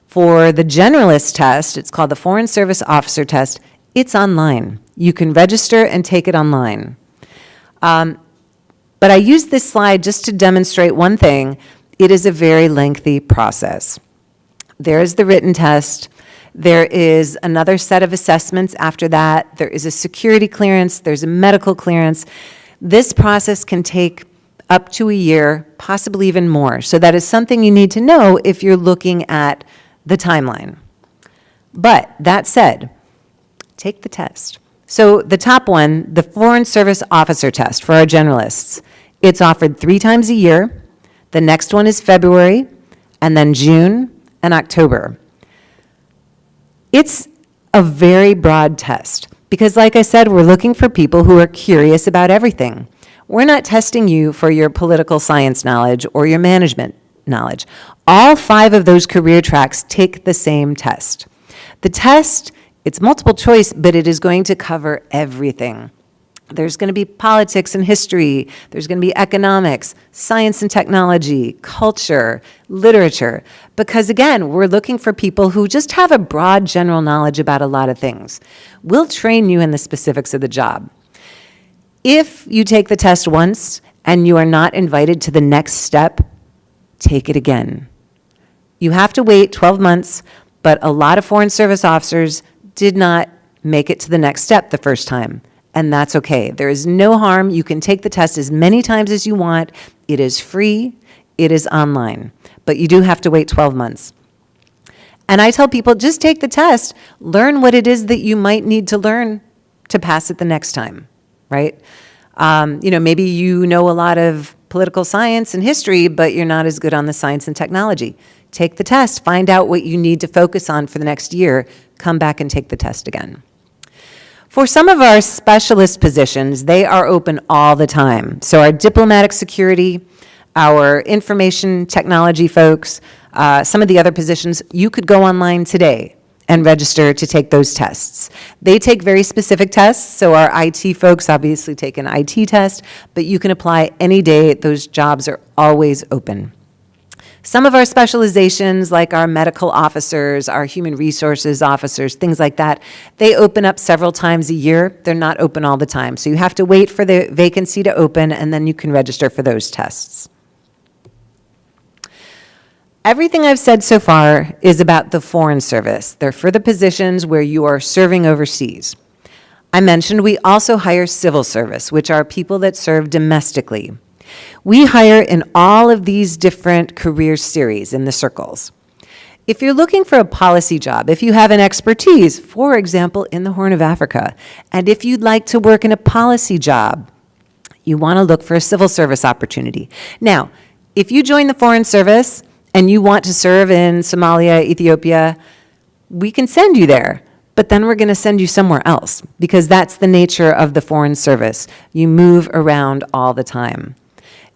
For the generalist test, it's called the Foreign Service Officer Test. It's online. You can register and take it online. But I use this slide just to demonstrate one thing. It is a very lengthy process. There is the written test. There is another set of assessments after that. There is a security clearance. There's a medical clearance. This process can take up to a year, possibly even more. So that is something you need to know if you're looking at the timeline. But that said, take the test. So the top one, the Foreign Service Officer Test for our generalists, it's offered 3 times a year. The next one is February, and then June and October. It's a very broad test because, like I said, we're looking for people who are curious about everything. We're not testing you for your political science knowledge or your management knowledge. All 5 of those career tracks take the same test. The test, it's multiple choice, but it is going to cover everything. There's going to be politics and history. There's going to be economics, science and technology, culture, literature. Because again, we're looking for people who just have a broad general knowledge about a lot of things. We'll train you in the specifics of the job. If you take the test once and you are not invited to the next step, take it again. You have to wait 12 months, but a lot of Foreign Service officers did not make it to the next step the first time. And that's okay. There is no harm. You can take the test as many times as you want. It is free. It is online. But you do have to wait 12 months. And I tell people, just take the test. Learn what it is that you might need to learn to pass it the next time, right? Maybe you know a lot of political science and history, but you're not as good on the science and technology. Take the test. Find out what you need to focus on for the next year. Come back and take the test again. For some of our specialist positions, they are open all the time. So our diplomatic security, our information technology folks, some of the other positions, you could go online today and register to take those tests. They take very specific tests, so our IT folks obviously take an IT test, but you can apply any day. Those jobs are always open. Some of our specializations, like our medical officers, our human resources officers, things like that, they open up several times a year. They're not open all the time. So you have to wait for the vacancy to open, and then you can register for those tests. Everything I've said so far is about the Foreign Service. They're for the positions where you are serving overseas. I mentioned we also hire civil service, which are people that serve domestically. We hire in all of these different career series in the circles. If you're looking for a policy job, if you have an expertise, for example, in the Horn of Africa, and if you'd like to work in a policy job, you want to look for a civil service opportunity. Now, if you join the Foreign Service and you want to serve in Somalia, Ethiopia, we can send you there. But then we're going to send you somewhere else because that's the nature of the Foreign Service. You move around all the time.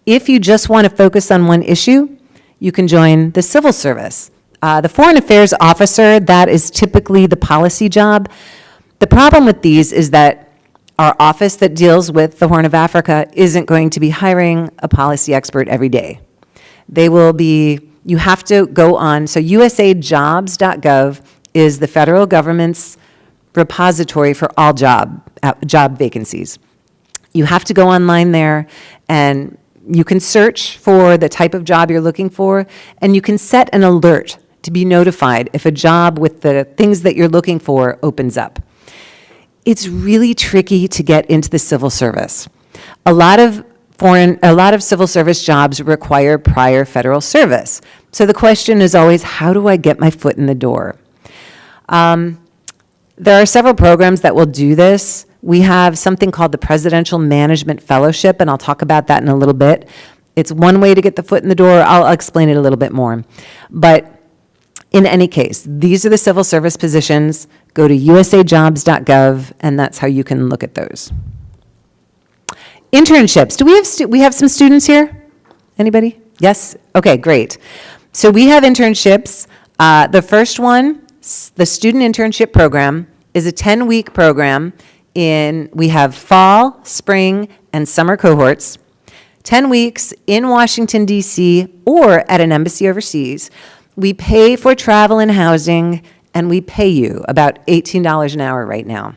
If you just want to focus on one issue, you can join the civil service. The Foreign Affairs Officer, that is typically the policy job. The problem with these is that our office that deals with the Horn of Africa isn't going to be hiring a policy expert every day. They will be, you have to go on, so usajobs.gov is the federal government's repository for all job vacancies. You have to go online there, and you can search for the type of job you're looking for, and you can set an alert to be notified if a job with the things that you're looking for opens up. It's really tricky to get into the civil service. A lot of civil service jobs require prior federal service. So the question is always, how do I get my foot in the door? There are several programs that will do this. We have something called the Presidential Management Fellowship, and I'll talk about that in a little bit. It's one way to get the foot in the door. I'll explain it a little bit more. But in any case, these are the civil service positions. Go to usajobs.gov, and that's how you can look at those. Internships. Do we have some students here? Anybody? Yes? Okay, great. So we have internships. The first one, the Student Internship Program, is a 10-week program. We have fall, spring, and summer cohorts. 10 weeks in Washington, D.C., or at an embassy overseas. We pay for travel and housing, and we pay you about $18 an hour right now.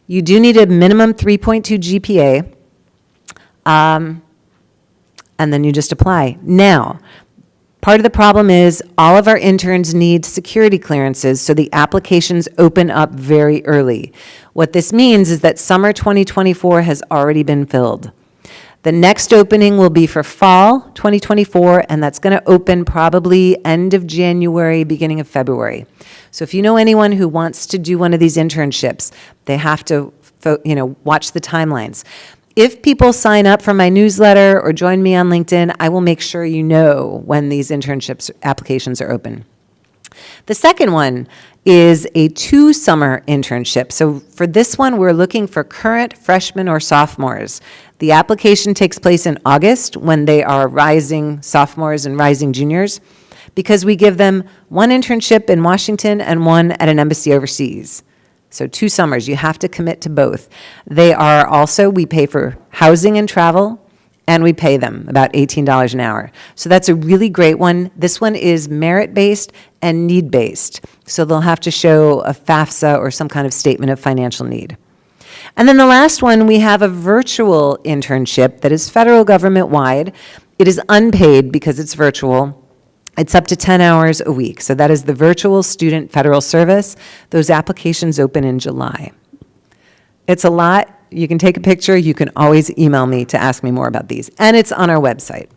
You do need a minimum 3.2 GPA, and then you just apply. Now, part of the problem is all of our interns need security clearances, so the applications open up very early. What this means is that summer 2024 has already been filled. The next opening will be for fall 2024, and that's going to open probably end of January, beginning of February. So if you know anyone who wants to do one of these internships, they have to, watch the timelines. If people sign up for my newsletter or join me on LinkedIn, I will make sure you know when these internships applications are open. The second one is a 2-summer internship. So for this one, we're looking for current freshmen or sophomores. The application takes place in August when they are rising sophomores and rising juniors, because we give them one internship in Washington and one at an embassy overseas. So 2 summers, you have to commit to both. They are also, we pay for housing and travel, and we pay them about $18 an hour. So that's a really great one. This one is merit-based and need-based. So they'll have to show a FAFSA or some kind of statement of financial need. And then the last one, we have a virtual internship that is federal government-wide. It is unpaid because it's virtual. It's up to 10 hours a week. So that is the Virtual Student Federal Service. Those applications open in July. It's a lot. You can take a picture. You can always email me to ask me more about these. And it's on our website.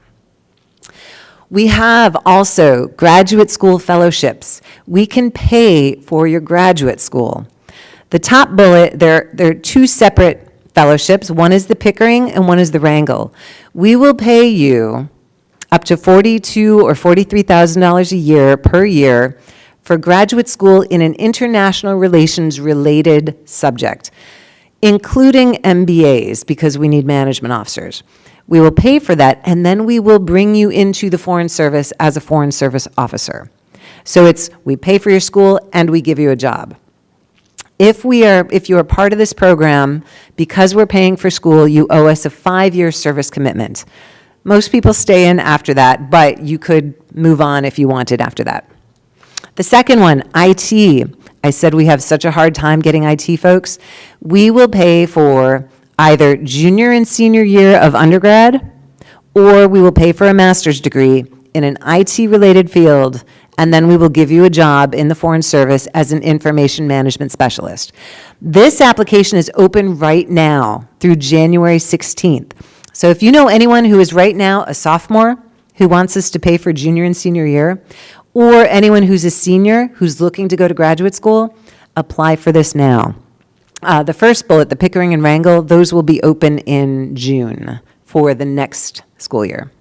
We have also graduate school fellowships. We can pay for your graduate school. The top bullet, there are 2 separate fellowships. One is the Pickering and one is the Wrangell. We will pay you up to $42,000 or $43,000 a year per year for graduate school in an international relations related subject, including MBAs, because we need management officers. We will pay for that, and then we will bring you into the Foreign Service as a Foreign Service officer. So we pay for your school and we give you a job. If you are part of this program, because we're paying for school, you owe us a 5-year service commitment. Most people stay in after that, but you could move on if you wanted after that. The second one, IT. I said we have such a hard time getting IT folks. We will pay for either junior and senior year of undergrad, or we will pay for a master's degree in an IT-related field, and then we will give you a job in the Foreign Service as an information management specialist. This application is open right now through January 16th. So if you know anyone who is right now a sophomore who wants us to pay for junior and senior year, or anyone who's a senior who's looking to go to graduate school, apply for this now. The first bullet, the Pickering and Wrangell, those will be open in June for the next school year.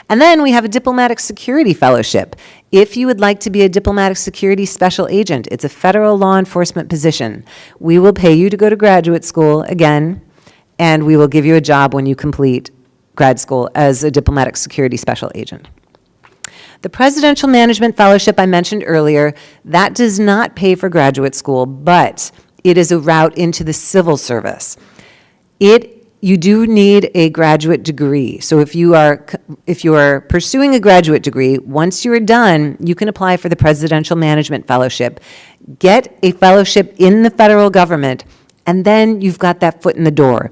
And then we have a diplomatic security fellowship. If you would like to be a diplomatic security special agent, it's a federal law enforcement position. We will pay you to go to graduate school again, and we will give you a job when you complete grad school as a diplomatic security special agent. The Presidential Management Fellowship I mentioned earlier, that does not pay for graduate school, but it is a route into the civil service. You do need a graduate degree. So if you are pursuing a graduate degree, once you are done, you can apply for the Presidential Management Fellowship. Get a fellowship in the federal government, and then you've got that foot in the door.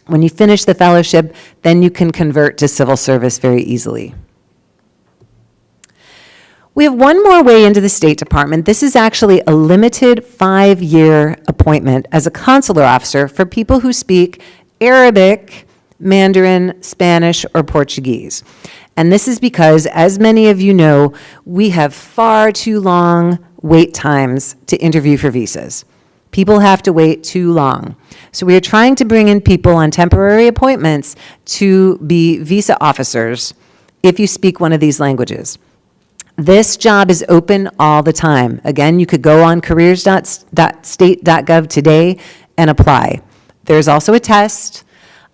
When you finish the fellowship, then you can convert to civil service very easily. We have one more way into the State Department. This is actually a limited 5-year appointment as a consular officer for people who speak Arabic, Mandarin, Spanish, or Portuguese. And this is because, as many of you know, we have far too long wait times to interview for visas. People have to wait too long. So we are trying to bring in people on temporary appointments to be visa officers if you speak one of these languages. This job is open all the time. Again, you could go on careers.state.gov today and apply. There's also a test,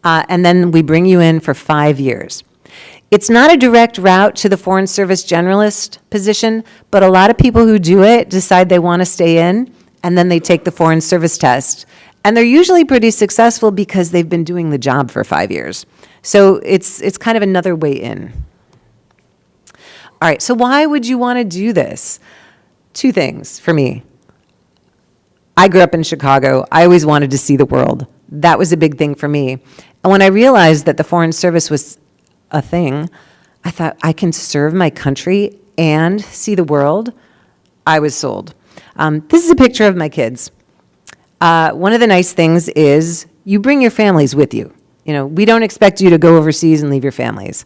and then we bring you in for 5 years. It's not a direct route to the Foreign Service Generalist position, but a lot of people who do it decide they want to stay in, and then they take the Foreign Service test. And they're usually pretty successful because they've been doing the job for 5 years. So it's kind of another way in. All right, so why would you want to do this? 2 things for me. I grew up in Chicago. I always wanted to see the world. That was a big thing for me. And when I realized that the Foreign Service was a thing, I thought, I can serve my country and see the world. I was sold. This is a picture of my kids. One of the nice things is you bring your families with you. You know, we don't expect you to go overseas and leave your families.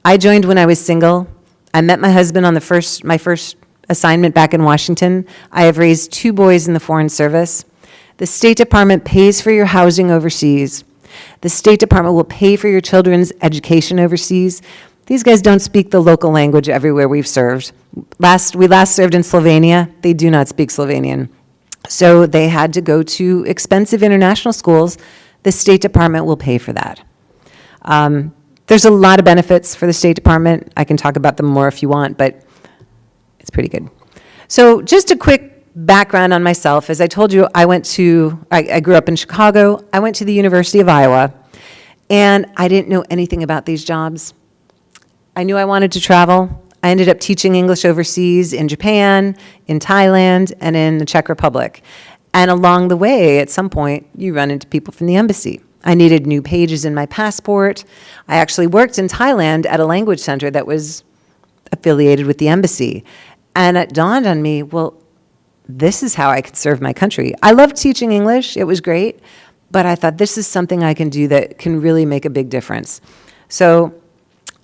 I joined when I was single. I met my husband on my first assignment back in Washington. I have raised 2 boys in the Foreign Service. The State Department pays for your housing overseas. The State Department will pay for your children's education overseas. These guys don't speak the local language everywhere we've served. We last served in Slovenia. They do not speak Slovenian. So they had to go to expensive international schools. The State Department will pay for that. There's a lot of benefits for the State Department. I can talk about them more if you want, but it's pretty good. So just a quick background on myself. As I told you, I grew up in Chicago. I went to the University of Iowa, and I didn't know anything about these jobs. I knew I wanted to travel. I ended up teaching English overseas in Japan, in Thailand, and in the Czech Republic. And along the way, at some point, you run into people from the embassy. I needed new pages in my passport. I actually worked in Thailand at a language center that was affiliated with the embassy. And it dawned on me, well, this is how I could serve my country. I loved teaching English. It was great. But I thought this is something I can do that can really make a big difference. So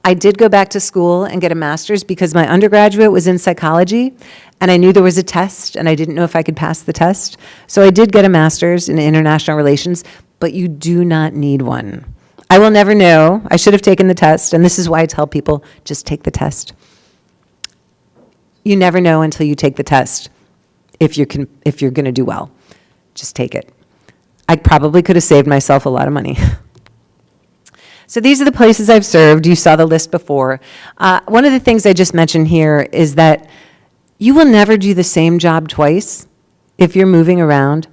I did go back to school and get a master's because my undergraduate was in psychology, and I knew there was a test, and I didn't know if I could pass the test. So I did get a master's in international relations, but you do not need one. I will never know. I should have taken the test, and this is why I tell people, just take the test. You never know until you take the test if you're going to do well. Just take it. I probably could have saved myself a lot of money. So these are the places I've served. You saw the list before. One of the things I just mentioned here is that you will never do the same job twice if you're moving around.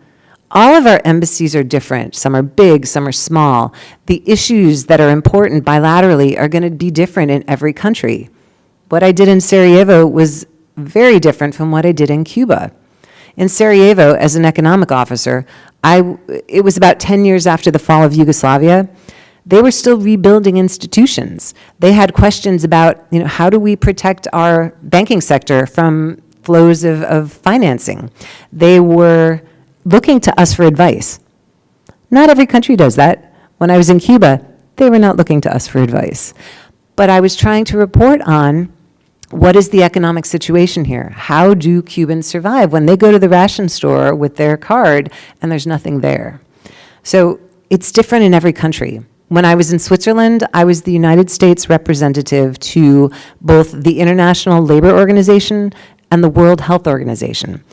All of our embassies are different. Some are big, some are small. The issues that are important bilaterally are going to be different in every country. What I did in Sarajevo was very different from what I did in Cuba. In Sarajevo, as an economic officer, it was about 10 years after the fall of Yugoslavia. They were still rebuilding institutions. They had questions about, how do we protect our banking sector from flows of financing? They were looking to us for advice. Not every country does that. When I was in Cuba, they were not looking to us for advice. But I was trying to report on what is the economic situation here? How do Cubans survive when they go to the ration store with their card and there's nothing there? So it's different in every country. When I was in Switzerland, I was the United States representative to both the International Labor Organization and the World Health Organization.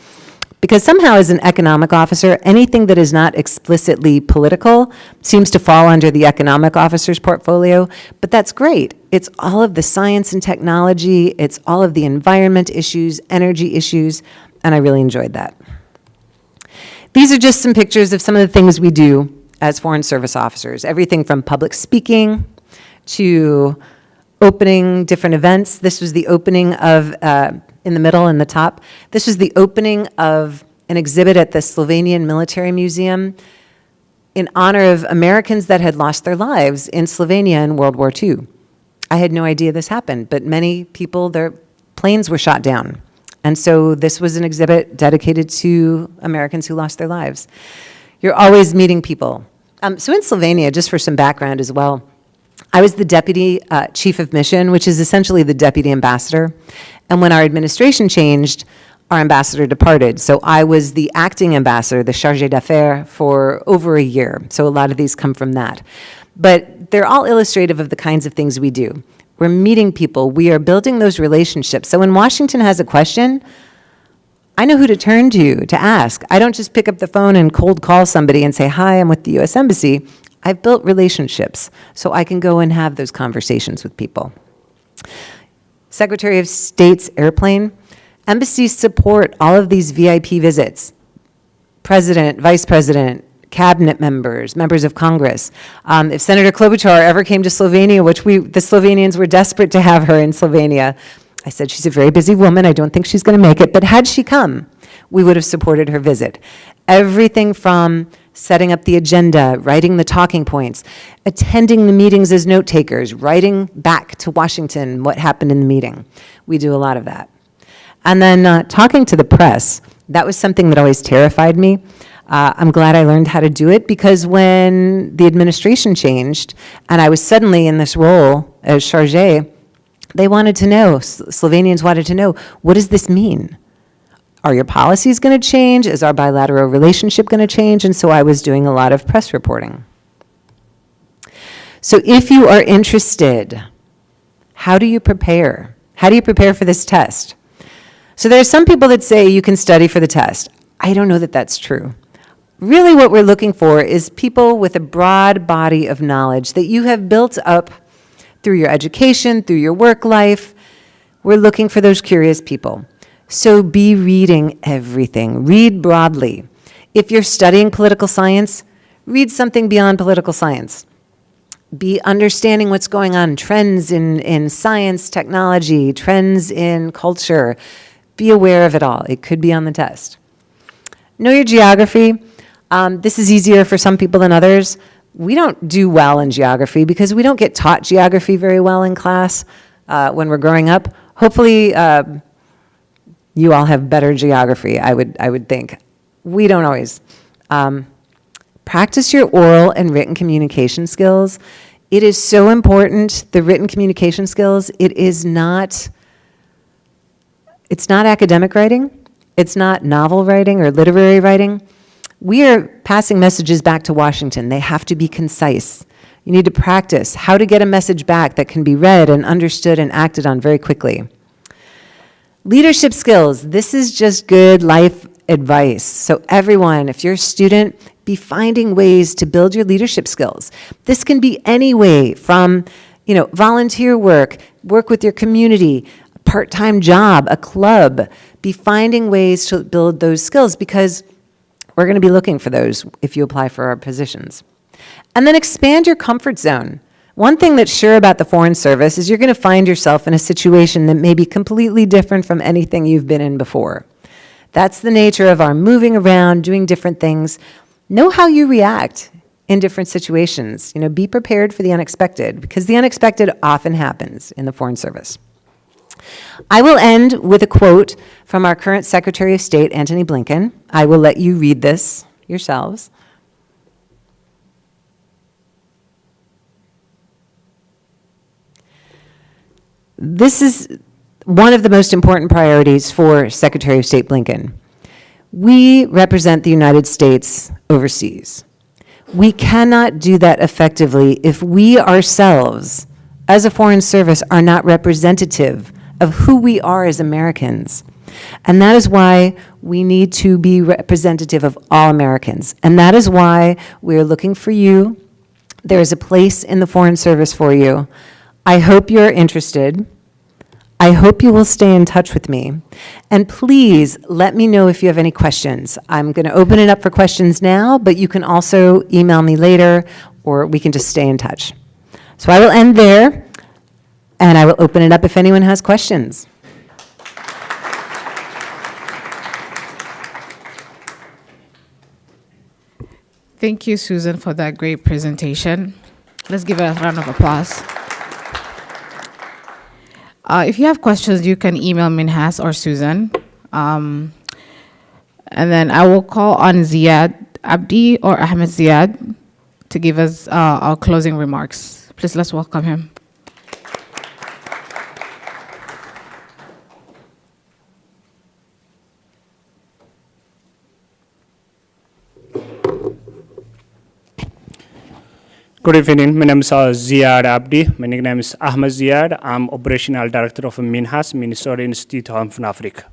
Because somehow as an economic officer, anything that is not explicitly political seems to fall under the economic officer's portfolio, but that's great. It's all of the science and technology, it's all of the environment issues, energy issues, and I really enjoyed that. These are just some pictures of some of the things we do as Foreign Service officers, everything from public speaking to opening different events. This was the opening of, in the middle and the top, this was the opening of an exhibit at the Slovenian Military Museum in honor of Americans that had lost their lives in Slovenia in World War II. I had no idea this happened, but many people, their planes were shot down. And so this was an exhibit dedicated to Americans who lost their lives. You're always meeting people. So in Slovenia, just for some background as well, I was the deputy chief of mission, which is essentially the deputy ambassador. And when our administration changed, our ambassador departed. So I was the acting ambassador, the chargé d'affaires, for over a year. So a lot of these come from that. But they're all illustrative of the kinds of things we do. We're meeting people. We are building those relationships. So when Washington has a question, I know who to turn to ask. I don't just pick up the phone and cold call somebody and say, hi, I'm with the U.S. Embassy. I've built relationships, so I can go and have those conversations with people. Secretary of State's airplane. Embassies support all of these VIP visits. President, vice president, cabinet members, members of Congress. If Senator Klobuchar ever came to Slovenia, which the Slovenians were desperate to have her in Slovenia, I said, she's a very busy woman. I don't think she's going to make it. But had she come, we would have supported her visit. Everything from setting up the agenda, writing the talking points, attending the meetings as note takers, writing back to Washington what happened in the meeting. We do a lot of that. And then talking to the press, that was something that always terrified me. I'm glad I learned how to do it, because when the administration changed and I was suddenly in this role as chargé, they wanted to know, Slovenians wanted to know, what does this mean? Are your policies going to change? Is our bilateral relationship going to change? And so I was doing a lot of press reporting. So if you are interested, how do you prepare? How do you prepare for this test? So there are some people that say you can study for the test. I don't know that that's true. Really what we're looking for is people with a broad body of knowledge that you have built up through your education, through your work life. We're looking for those curious people. So be reading everything. Read broadly. If you're studying political science, read something beyond political science. Be understanding what's going on, trends in science, technology, trends in culture. Be aware of it all. It could be on the test. Know your geography. This is easier for some people than others. We don't do well in geography because we don't get taught geography very well in class when we're growing up. Hopefully, you all have better geography, I would think. We don't always. Practice your oral and written communication skills. It is so important, the written communication skills. It's not academic writing. It's not novel writing or literary writing. We are passing messages back to Washington. They have to be concise. You need to practice how to get a message back that can be read and understood and acted on very quickly. Leadership skills. This is just good life advice. So everyone, if you're a student, be finding ways to build your leadership skills. This can be any way from, volunteer work with your community, a part-time job, a club. Be finding ways to build those skills, because we're going to be looking for those if you apply for our positions. And then expand your comfort zone. One thing that's sure about the Foreign Service is you're going to find yourself in a situation that may be completely different from anything you've been in before. That's the nature of our moving around, doing different things. Know how you react in different situations. Be prepared for the unexpected, because the unexpected often happens in the Foreign Service. I will end with a quote from our current Secretary of State, Antony Blinken. I will let you read this yourselves. This is one of the most important priorities for Secretary of State Blinken. We represent the United States overseas. We cannot do that effectively if we ourselves, as a Foreign Service, are not representative of who we are as Americans. And that is why we need to be representative of all Americans. And that is why we're looking for you. There is a place in the Foreign Service for you. I hope you're interested. I hope you will stay in touch with me. And please let me know if you have any questions. I'm going to open it up for questions now, but you can also email me later, or we can just stay in touch. So I will end there, and I will open it up if anyone has questions. Thank you, Susan, for that great presentation. Let's give it a round of applause. If you have questions, you can email Minhas or Susan. And then I will call on Ziad Abdi or Ahmed Ziad to give us our closing remarks. Please let's welcome him. Good evening. My name is Ziad Abdi. My nickname is Ahmed Ziad. I'm Operational Director of Minhas, Minnesota Institute of Africa.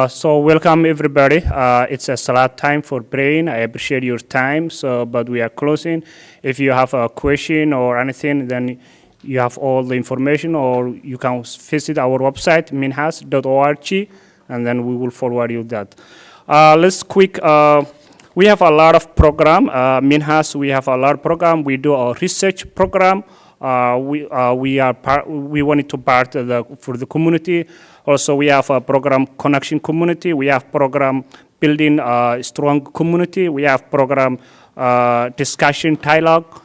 So welcome everybody. It's a salat time for praying. I appreciate your time. But we are closing. If you have a question or anything, then you have all the information, or you can visit our website, minhas.org, and then we will forward you that. Let's quick. We have a lot of program. Minhas, we have a lot of program. We do a research program. We wanted to part for the community. Also, we have a program connection community. We have program building a strong community. We have program discussion dialogue,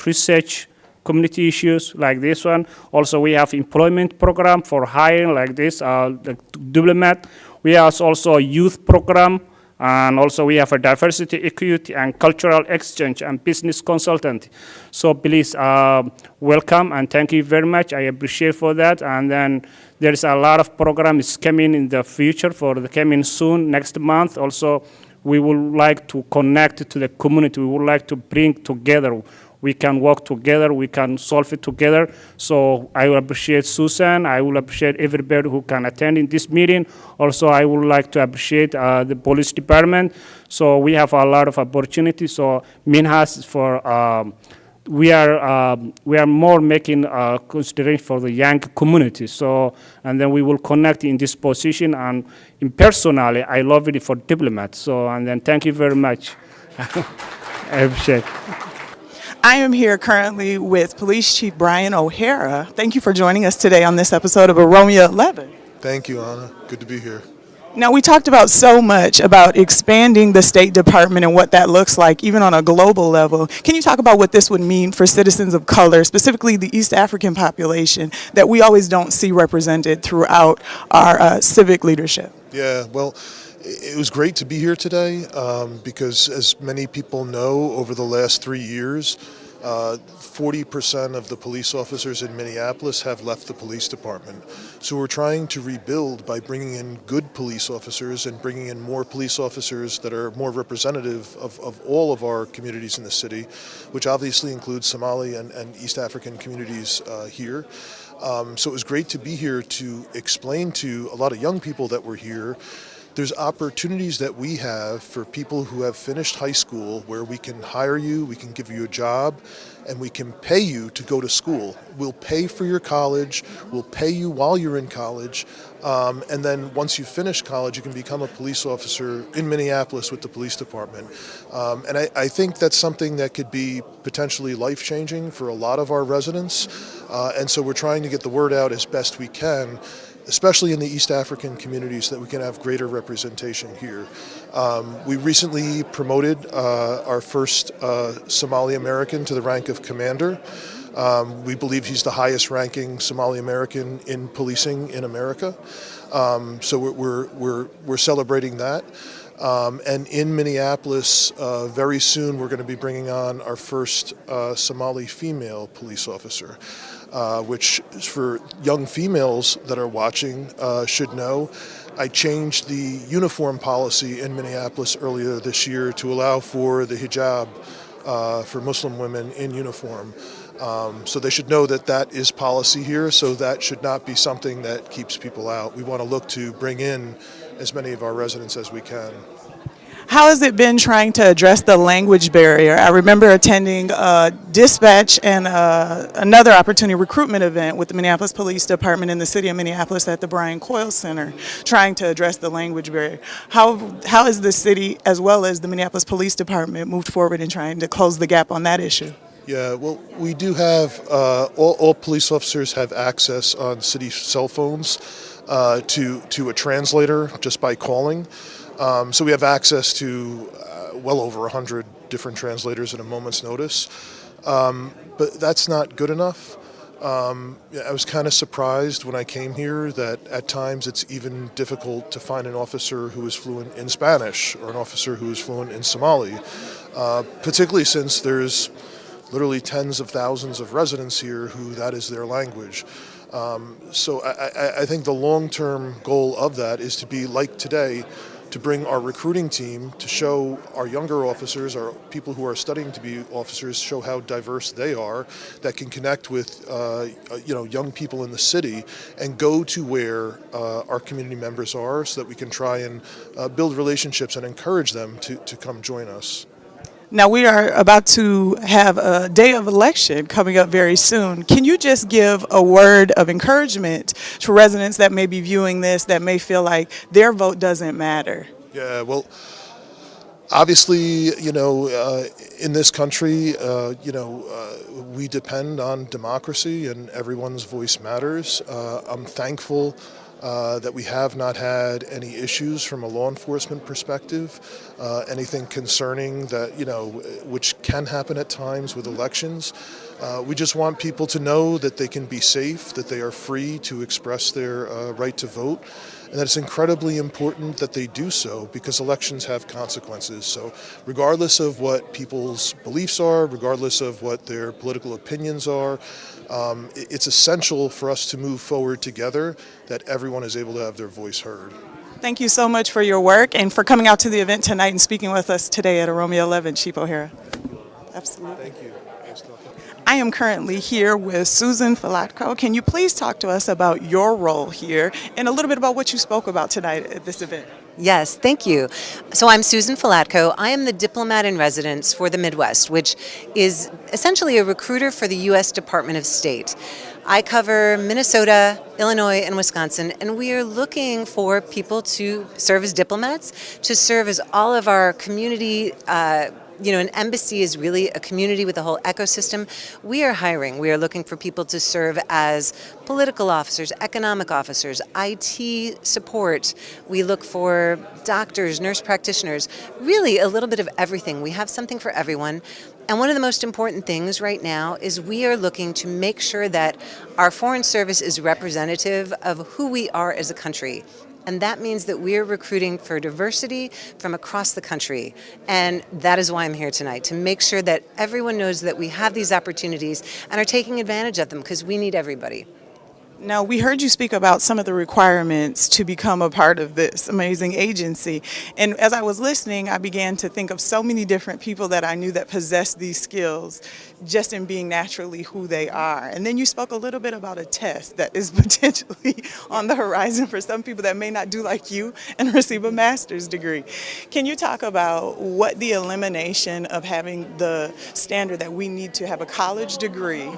research, community issues like this one. Also, we have employment program for hiring like this, the diplomat. We have also a youth program. And also we have a diversity, equity, and cultural exchange and business consultant. So please welcome and thank you very much. I appreciate for that. And then there's a lot of programs coming in the future for the coming soon, next month. Also, we would like to connect to the community. We would like to bring together. We can work together, we can solve it together. So I will appreciate Susan, I will appreciate everybody who can attend in this meeting. Also, I would like to appreciate the police department. So we have a lot of opportunities. So Minhas we are more making consideration for the young community. So, and then we will connect in this position, and personally, I love it for diplomats. So, and then thank you very much. I appreciate it. I am here currently with Police Chief Brian O'Hara. Thank you for joining us today on this episode of OROMIA11. Thank you, Anna. Good to be here. Now, we talked about so much about expanding the State Department and what that looks like, even on a global level. Can you talk about what this would mean for citizens of color, specifically the East African population, that we always don't see represented throughout our civic leadership? Yeah, well, it was great to be here today because, as many people know, over the last 3 years, 40% of the police officers in Minneapolis have left the police department. So we're trying to rebuild by bringing in good police officers and bringing in more police officers that are more representative of all of our communities in the city, which obviously includes Somali and East African communities here. So it was great to be here to explain to a lot of young people that were here. There's opportunities that we have for people who have finished high school where we can hire you, we can give you a job, and we can pay you to go to school. We'll pay for your college, we'll pay you while you're in college, and then once you finish college, you can become a police officer in Minneapolis with the police department. And I think that's something that could be potentially life-changing for a lot of our residents, and so we're trying to get the word out as best we can, especially in the East African communities, so that we can have greater representation here. We recently promoted our first Somali American to the rank of commander. We believe he's the highest ranking Somali American in policing in America. So we're celebrating that. And in Minneapolis, very soon we're going to be bringing on our first Somali female police officer. Which for young females that are watching should know, I changed the uniform policy in Minneapolis earlier this year to allow for the hijab for Muslim women in uniform. So they should know that that is policy here, so that should not be something that keeps people out. We want to look to bring in as many of our residents as we can. How has it been trying to address the language barrier? I remember attending dispatch and another opportunity recruitment event with the Minneapolis Police Department in the city of Minneapolis at the Brian Coyle Center, trying to address the language barrier. How has the city, as well as the Minneapolis Police Department, moved forward in trying to close the gap on that issue? Yeah, well, we do have, all police officers have access on city cell phones to a translator just by calling. So we have access to well over 100 different translators at a moment's notice. But that's not good enough. Yeah, I was kind of surprised when I came here that at times it's even difficult to find an officer who is fluent in Spanish or an officer who is fluent in Somali, particularly since there's literally tens of thousands of residents here who that is their language. So I think the long-term goal of that is to be like today, to bring our recruiting team to show our younger officers, our people who are studying to be officers, show how diverse they are, that can connect with young people in the city and go to where our community members are so that we can try and build relationships and encourage them to come join us. Now, we are about to have a day of election coming up very soon. Can you just give a word of encouragement to residents that may be viewing this, that may feel like their vote doesn't matter? Yeah, well, obviously, in this country, we depend on democracy and everyone's voice matters. I'm thankful that we have not had any issues from a law enforcement perspective, anything concerning that, which can happen at times with elections. We just want people to know that they can be safe, that they are free to express their right to vote, and that it's incredibly important that they do so because elections have consequences. So regardless of what people's beliefs are, regardless of what their political opinions are, it's essential for us to move forward together, that everyone is able to have their voice heard. Thank you so much for your work and for coming out to the event tonight and speaking with us today at OROMIA11, Chief O'Hara. Absolutely. Thank you. I am currently here with Susan Falatko. Can you please talk to us about your role here and a little bit about what you spoke about tonight at this event? Yes, thank you. So I'm Susan Falatko. I am the diplomat in residence for the Midwest, which is essentially a recruiter for the U.S. Department of State. I cover Minnesota, Illinois, and Wisconsin, and we are looking for people to serve as diplomats, to serve as all of our community an embassy is really a community with a whole ecosystem. We are hiring. We are looking for people to serve as political officers, economic officers, IT support. We look for doctors, nurse practitioners, really a little bit of everything. We have something for everyone. And one of the most important things right now is we are looking to make sure that our foreign service is representative of who we are as a country. And that means that we're recruiting for diversity from across the country. And that is why I'm here tonight, to make sure that everyone knows that we have these opportunities and are taking advantage of them, because we need everybody. Now, we heard you speak about some of the requirements to become a part of this amazing agency. And as I was listening, I began to think of so many different people that I knew that possessed these skills just in being naturally who they are. And then you spoke a little bit about a test that is potentially on the horizon for some people that may not do like you and receive a master's degree. Can you talk about what the elimination of having the standard that we need to have a college degree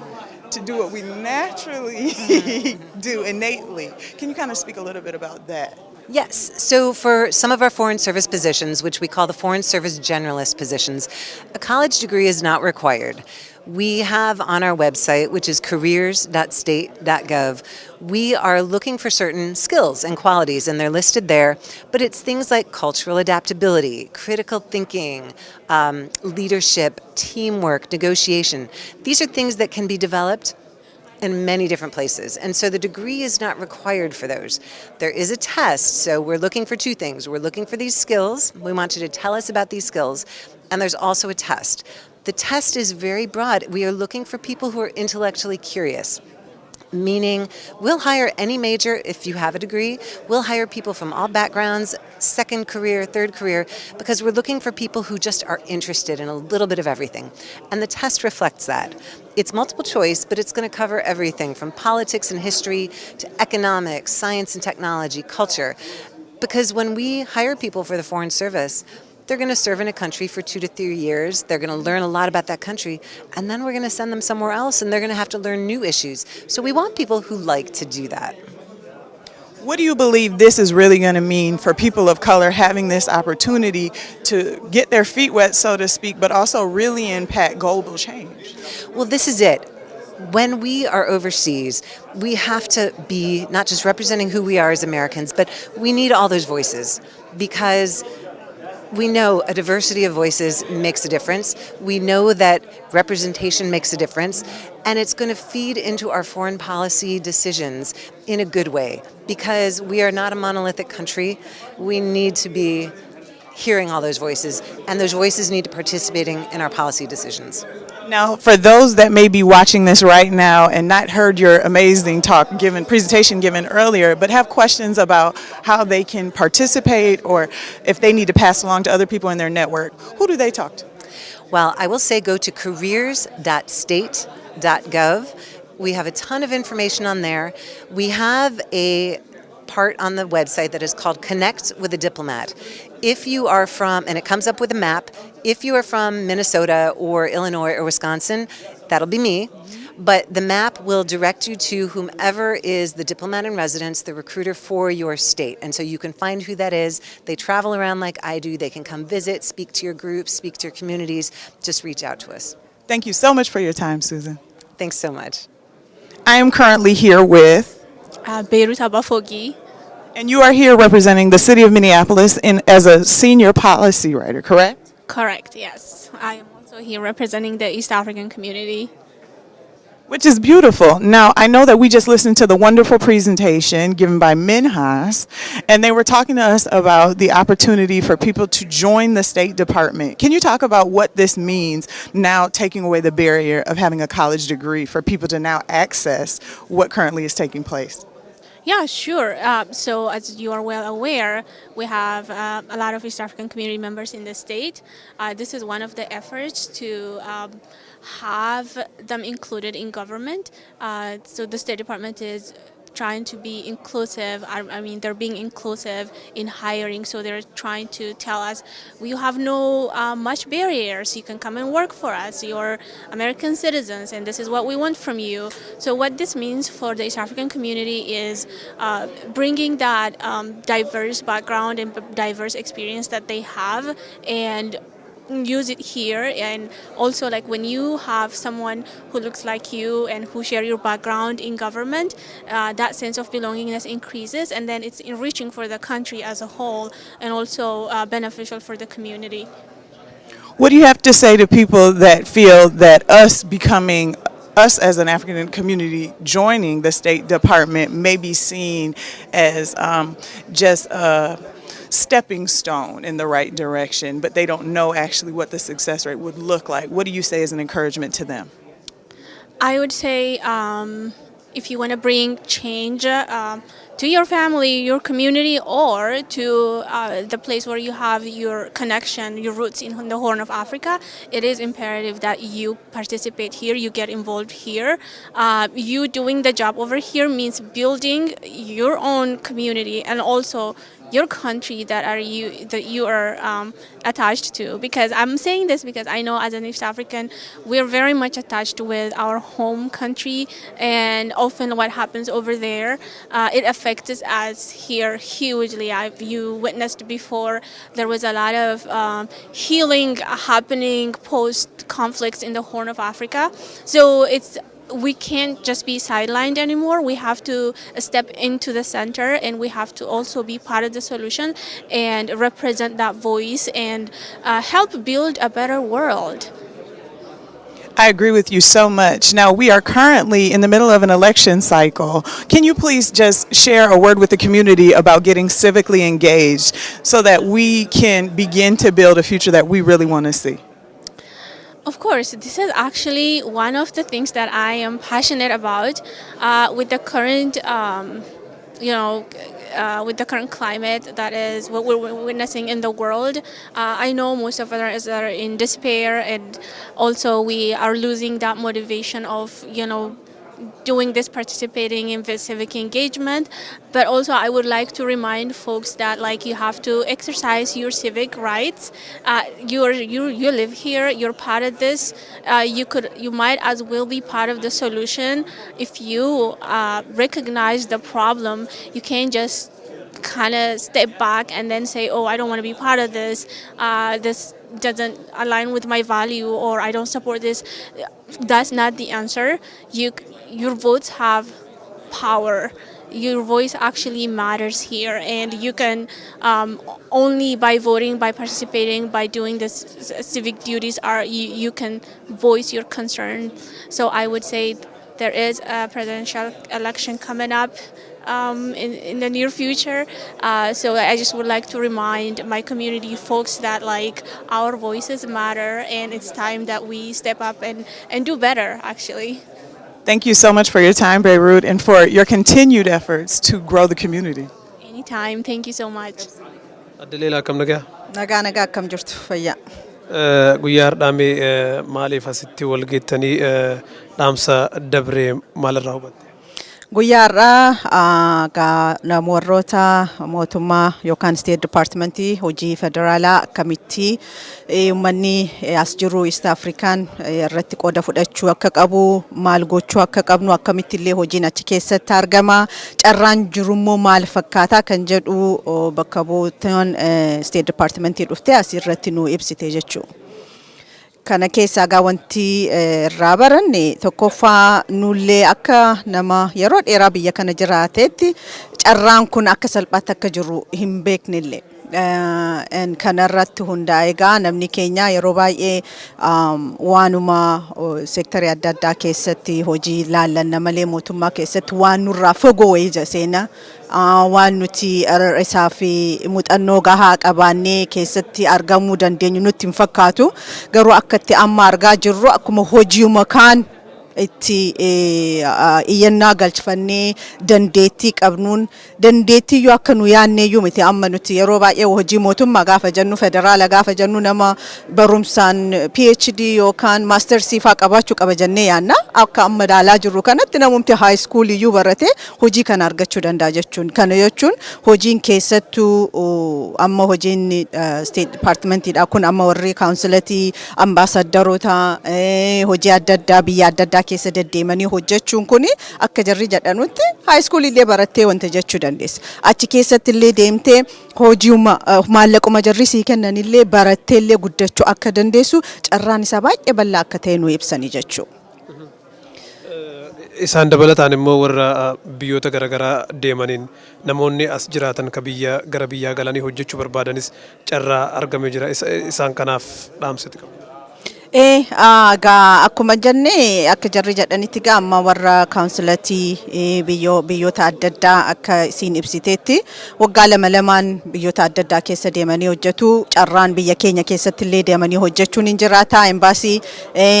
to do what we naturally do innately? Can you kind of speak a little bit about that? Yes. So for some of our foreign service positions, which we call the foreign service generalist positions, a college degree is not required. We have on our website, which is careers.state.gov, we are looking for certain skills and qualities, and they're listed there, but it's things like cultural adaptability, critical thinking, leadership, teamwork, negotiation. These are things that can be developed in many different places. And so the degree is not required for those. There is a test, so we're looking for two things. We're looking for these skills. We want you to tell us about these skills. And there's also a test. The test is very broad. We are looking for people who are intellectually curious, meaning we'll hire any major if you have a degree. We'll hire people from all backgrounds, second career, third career, because we're looking for people who just are interested in a little bit of everything. And the test reflects that. It's multiple choice, but it's going to cover everything from politics and history to economics, science and technology, culture. Because when we hire people for the Foreign Service, they're going to serve in a country for 2 to 3 years. They're going to learn a lot about that country, and then we're going to send them somewhere else, and they're going to have to learn new issues. So we want people who like to do that. What do you believe this is really going to mean for people of color having this opportunity to get their feet wet, so to speak, but also really impact global change? Well, this is it. When we are overseas, we have to be not just representing who we are as Americans, but we need all those voices, because We know a diversity of voices makes a difference. We know that representation makes a difference, and it's going to feed into our foreign policy decisions in a good way, because we are not a monolithic country. We need to be hearing all those voices, and those voices need to participating in our policy decisions. Now, for those that may be watching this right now and not heard your amazing presentation given earlier, but have questions about how they can participate or if they need to pass along to other people in their network, who do they talk to? Well, I will say go to careers.state.gov. We have a ton of information on there. We have a part on the website that is called Connect with a Diplomat. If you are from, and it comes up with a map, if you are from Minnesota or Illinois or Wisconsin, that'll be me. But the map will direct you to whomever is the diplomat in residence, the recruiter for your state. And so you can find who that is. They travel around like I do. They can come visit, speak to your groups, speak to your communities. Just reach out to us. Thank you so much for your time, Susan. Thanks so much. I am currently here with, Beirut Abafogi. and you are here representing the city of Minneapolis as a senior policy writer, correct? Correct, yes. I am also here representing the East African community. Which is beautiful. Now, I know that we just listened to the wonderful presentation given by Minhas, and they were talking to us about the opportunity for people to join the State Department. Can you talk about what this means now, taking away the barrier of having a college degree for people to now access what currently is taking place? Yeah, sure. So as you are well aware, we have a lot of East African community members in the state. This is one of the efforts to have them included in government. So the State Department is trying to be inclusive. I mean, they're being inclusive in hiring. So they're trying to tell us, we have no much barriers. You can come and work for us. You're American citizens, and this is what we want from you. So what this means for the East African community is bringing that diverse background and diverse experience that they have and use it here. And also, like, when you have someone who looks like you and who share your background in government, that sense of belongingness increases, and then it's enriching for the country as a whole and also beneficial for the community. What do you have to say to people that feel that us as an African community joining the State Department may be seen as just a stepping stone in the right direction, but they don't know actually what the success rate would look like? What do you say as an encouragement to them? I would say if you want to bring change to your family, your community, or to the place where you have your connection, your roots in the Horn of Africa, it is imperative that you participate here, you get involved here. You doing the job over here means building your own community and also your country that you are attached to. Because I'm saying this because I know as an East African, we're very much attached with our home country, and often what happens over there, it affects us here hugely. You witnessed before, there was a lot of healing happening post conflicts in the Horn of Africa. So we can't just be sidelined anymore. We have to step into the center, and we have to also be part of the solution and represent that voice and help build a better world. I agree with you so much. Now, we are currently in the middle of an election cycle. Can you please just share a word with the community about getting civically engaged so that we can begin to build a future that we really want to see? Of course, this is actually one of the things that I am passionate about with the current, with the current climate that is what we're witnessing in the world. I know most of us are in despair, and also we are losing that motivation of, doing this, participating in this civic engagement. But also I would like to remind folks that, like, you have to exercise your civic rights. You live here, you're part of this. You might as well be part of the solution. If you recognize the problem, you can't just kind of step back and then say, oh, I don't want to be part of this. This doesn't align with my value, or I don't support this. That's not the answer. Your votes have power, your voice actually matters here, and you can only by voting, by participating, by doing the civic duties, you can voice your concern. So I would say there is a presidential election coming up in the near future. So I just would like to remind my community folks that like our voices matter, and it's time that we step up and do better actually. Thank you so much for your time, Beirut, and for your continued efforts to grow the community. Anytime. Thank you so much. Adeleela akkam nagaa? Nagaa nagaa akkam jirtu fayyaa. Guyyaa har'aa maaliif asitti wal geettanii dhaamsa dabree maalirraa hubatte? Guyyaa har'aa warroota mootummaa yookaan State Departmentii hojii federaalaa akkamitti uummanni as jiru East African irratti qooda fudhachuu akka qabu, maal gochuu akka qabnu, akkamitti illee hojiin achi keessatti argama, carraan jirummoo maal fakkaata kan jedhu bakka buutuun State Departmentii dhufte asirratti nu ibsite jechuudha. Kana keessaa wanti irraa baranne tokkoffaa nullee akka nama yeroo dheeraa biyya kana jiraatetti carraan kun akka salphaatti akka jiru hin beeknillee. Kanarratti hundaa'e egaa namni keenya yeroo baay'ee waanuma seektarii adda addaa keessatti hojii laallanna malee mootummaa keessatti waan nurraa fagoo wayii seena. Waan nuti isaa fi muuxannoo gahaa qabaannee keessatti argamuu dandeenyu nutti hin fakkaatu. Garuu akkatti amma argaa jirru akkuma hojiuma kaan itti iyyannaa galchifannee dandeettii qabnuun dandeettii yoo akka nu yaanneeyyuu miti amma nuti yeroo baay'ee hojii mootummaa gaafa jennu federaala gaafa jennu nama barumsaan PhD yookaan maastersii faa qabaachuu qaba jennee yaanna akka amma ilaalaa jirru kanatti namumti high school iyyuu barate hojii kana argachuu danda'a jechuun kana jechuun hojiin keessattuu amma hojiin State Departmentiidha kun amma warri kaawunsilatii ambaasaddaroota hojii adda addaa biyya adda addaa keessa deddeemanii hojjechuun kuni akka jarri jedhanutti high school illee barattee wanta jechuu dandeessa. Achi keessatti illee deemtee hojiuma maallaquma jarri sii kennan illee barattee illee guddachuu akka dandeessu carraan isaa baay'ee bal'aa akka ta'e nu ibsanii jechuudha. Isaan dabalataan immoo warra biyyoota garaagaraa deemaniin namoonni as jiraatan ka biyya gara biyyaa galanii hojjechuu barbaadanis carraa argamee jira. Isaan kanaaf dhaamsiti qabu. Akkuma jennee akka jarri jedhanitti amma warra kaawunsilatii biyyoota adda addaa akka isiin ibsiteetti waggaa lamaan biyyoota adda addaa keessa deemanii hojjetu. Carraan biyya keenya keessatti illee deemanii hojjechuun hin jiraata. Embaasii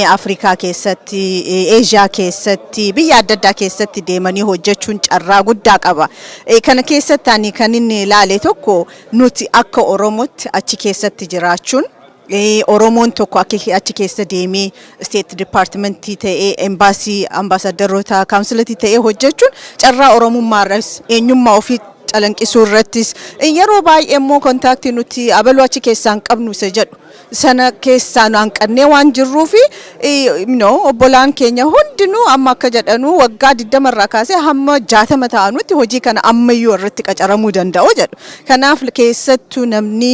Afrikaa keessatti, Eeshiyaa keessatti, biyya adda addaa keessatti deemanii hojjechuun carraa guddaa qaba. Kana keessatti ani kan inni ilaale tokko nuti akka Oromootti achi keessatti jiraachuun Oromoon tokko achi keessa deemee State Departmentii ta'ee embaasii ambaasaddaroota kaawunsilatii ta'ee hojjechuun carraa Oromummaarras eenyummaa ofii calanqisuu irrattis yeroo baay'ee immoo kontaaktii nuti abaluu achi keessaan qabnu isa jedhu sana keessaan hanqannee waan jirruufi obbolaan keenya hundinuu amma akka jedhanu waggaa 20 irraa kaasee hamma 60 ta'anutti hojii kana ammayyuu irratti qacaramuu danda'u jedhu. Kanaaf keessattuu namni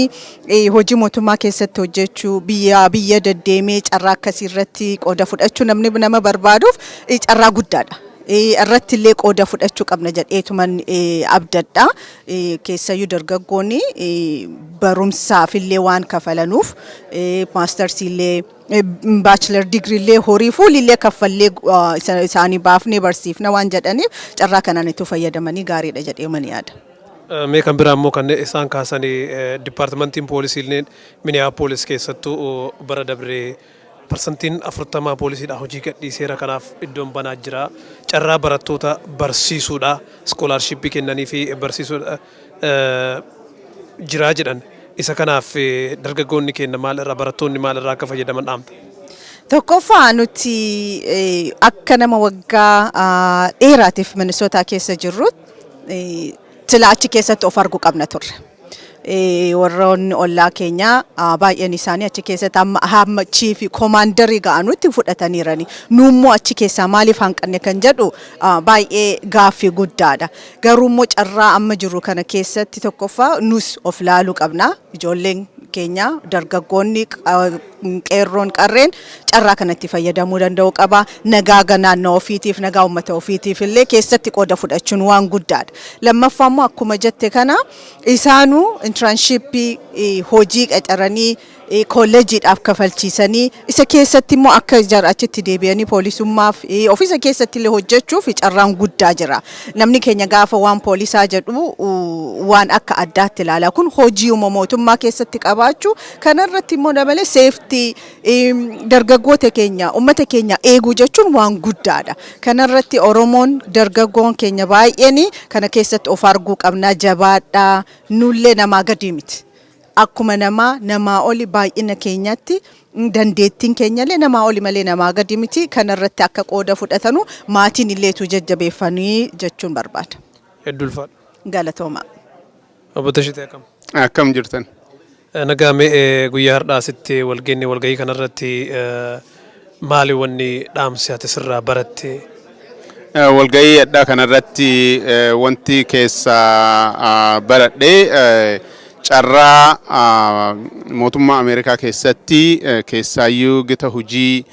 hojii mootummaa keessatti hojjechuu biyya deddeemee carraa akkasii irratti qooda fudhachuu namni nama barbaaduuf carraa guddaadha. Irratti illee qooda fudhachuu qabna jedheetuman abdadha. Keessayyuu dargaggoonni barumsaaf illee waan kafalanuuf maastersii illee bachelor degree illee horii fuul illee kaffallee isaanii baafnee barsiifna waan jedhaniif carraa kanaan itti fayyadamanii gaariidha jedheeman yaada. Mee kan biraa immoo kan isaan kaasanii Dipaartimentiin Poolisii Minneapolis keessattuu bara dabree parsantiin 40 poolisiidha hojii gadhiiseera kanaaf iddoon banaa jira. Carraa barattoota barsiisuudha, iskoolaarshippii kennanii fi barsiisuudha jiraa jedhan. Isa kanaaf dargaggoonni keenya maalirraa barattoonni maalirraa akka fayyadaman dhaamta? Tokkoffaa nuti akka nama waggaa dheeraatiif Minnesota keessa jirru sila achi keessatti of arguu qabna turre. Warroonni ollaa keenya baay'een isaanii achi keessatti hamma chiifi koomaandarii ga'anutti fudhataniirani. Nuummoo achi keessaa maaliif hanqanne kan jedhu baay'ee gaaffii guddaadha. Garuu immoo carraa amma jiru kana keessatti tokkoffaa nus of laaluu qabna. Ijoolleen keenya dargaggoonni qeerroon qarreen carraa kanatti fayyadamuu danda'u qaba. Nagaa naannoo ofiitiif nagaa uummata ofiitiif illee keessatti qooda fudhachuun waan guddaadha. Lammaffaa immoo akkuma jette kana isaanuu internshipii hojii qacaranii kolleejiidhaaf kafalchiisanii isa keessatti immoo akka achitti deebi'anii poolisummaaf ofiisa keessatti illee hojjechuuf carraan guddaa jira. Namni keenya gaafa waan poolisaa jedhu waan akka addaatti ilaala. Kun hojii mootummaa keessatti qabaachuu kanarratti immoo dabalee seeftii dargaggoota keenya uummata keenya eeguu jechuun waan guddaadha. Kanarratti Oromoon dargaggoon keenya baay'een kana keessatti of arguu qabna. Jabaadhaa nullee namaa gadi miti. Akkuma namaa oli baay'ina keenyatti dandeettiin keenyallee namaa oli malee namaa gadi miti. Kanarratti akka qooda fudhatanu maatiin illeetu jajjabeeffanii jechuun barbaada. Hedduu ulfaadha. Galatooma. Obbo Tashitee akkam? Akkam jirtan? Nagaame guyyaa har'aasitti walgahii kanarratti maali wanni dhaamsi ati sirraa baratte? Walgahii addaa kanarratti wanti keessa baradhee carraa mootummaa Ameerikaa keessatti keessaayyuu gita hojii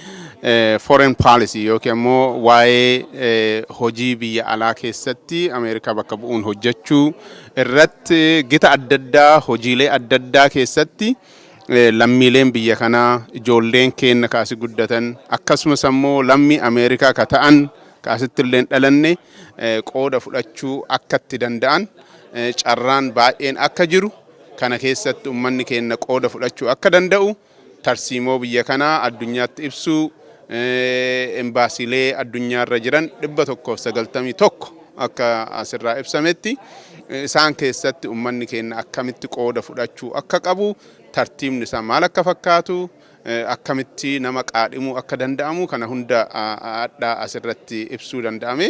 foreign policy yookiin immoo waa'ee hojii biyya alaa keessatti Ameerikaa bakka bu'uun hojjechuu irratti gita adda addaa hojiilee adda addaa keessatti lammiileen biyya kanaa ijoolleen keenya kaasi guddatan akkasumas immoo lammii Ameerikaa ka ta'an kaasitti illee dhalanne qooda fudhachuu akka itti danda'an carraan baay'een akka jiru kana keessatti uummanni keenya qooda fudhachuu akka danda'u tarsiimoo biyya kanaa addunyaatti ibsuu embaasiilee addunyaarra jiran 191 akka asirraa ibsametti isaan keessatti uummanni keenya akkamitti qooda fudhachuu akka qabu tartiibni isaa maal akka fakkaatu akkamitti nama qaadhimuu akka danda'amu kana hunda adda asirratti ibsuu danda'ame.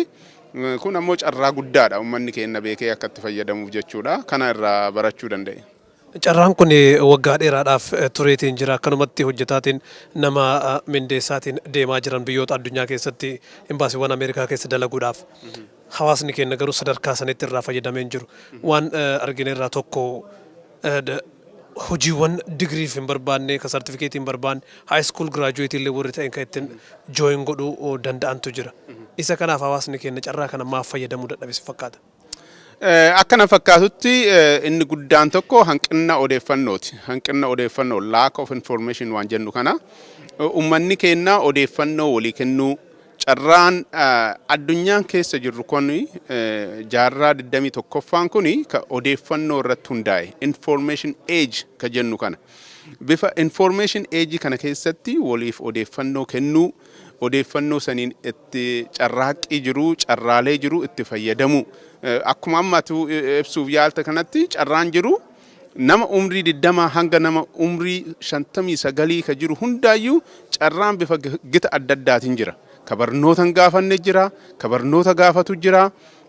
Kun ammoo carraa guddaadha uummanni keenya beekee akka itti fayyadamuuf jechuudha. Kana irraa barachuu danda'e. Carraan kun waggaa dheeraadhaaf tureetiin jira. Akkanumatti hojjetaatiin nama mindeessaatiin deemaa jiran biyyoota addunyaa keessatti imbaasiiwwan Ameerikaa keessa dalaguudhaaf. Hawaasni keenya garuu sadarkaa sanitti irraa fayyadamee jiru. Waan argine irraa tokko hojiiwwan digriif hin barbaanne ka sartifikeetii hin barbaanne high school graduate illee warri ta'an kan ittiin join godhuu danda'antu jira. Isa kanaaf hawaasni keenya carraa kana maaf fayyadamuu dadhabee fakkaata? Akkana fakkaatutti inni guddaan tokko hanqina odeeffannooti. Hanqina odeeffannoo lack of information waan jennu kana uummanni keenya odeeffannoo walii kennuu carraan addunyaan keessa jirru kun jaarraa 21ffaan kun ka odeeffannoo irratti hundaa'e information age ka jennu kana bifa information age kana keessatti waliif odeeffannoo kennuu odeeffannoo saniin itti carraaqqii jiru carraalee jiru itti fayyadamu akkuma ammatu ibsuuf yaalta kanatti carraan jiru nama umrii 20 hanga nama umrii 59 ka jiru hundaayyuu carraan bifa gita adda addaatiin jira. Ka barnootan gaafanne jira, ka barnoota gaafatu jira,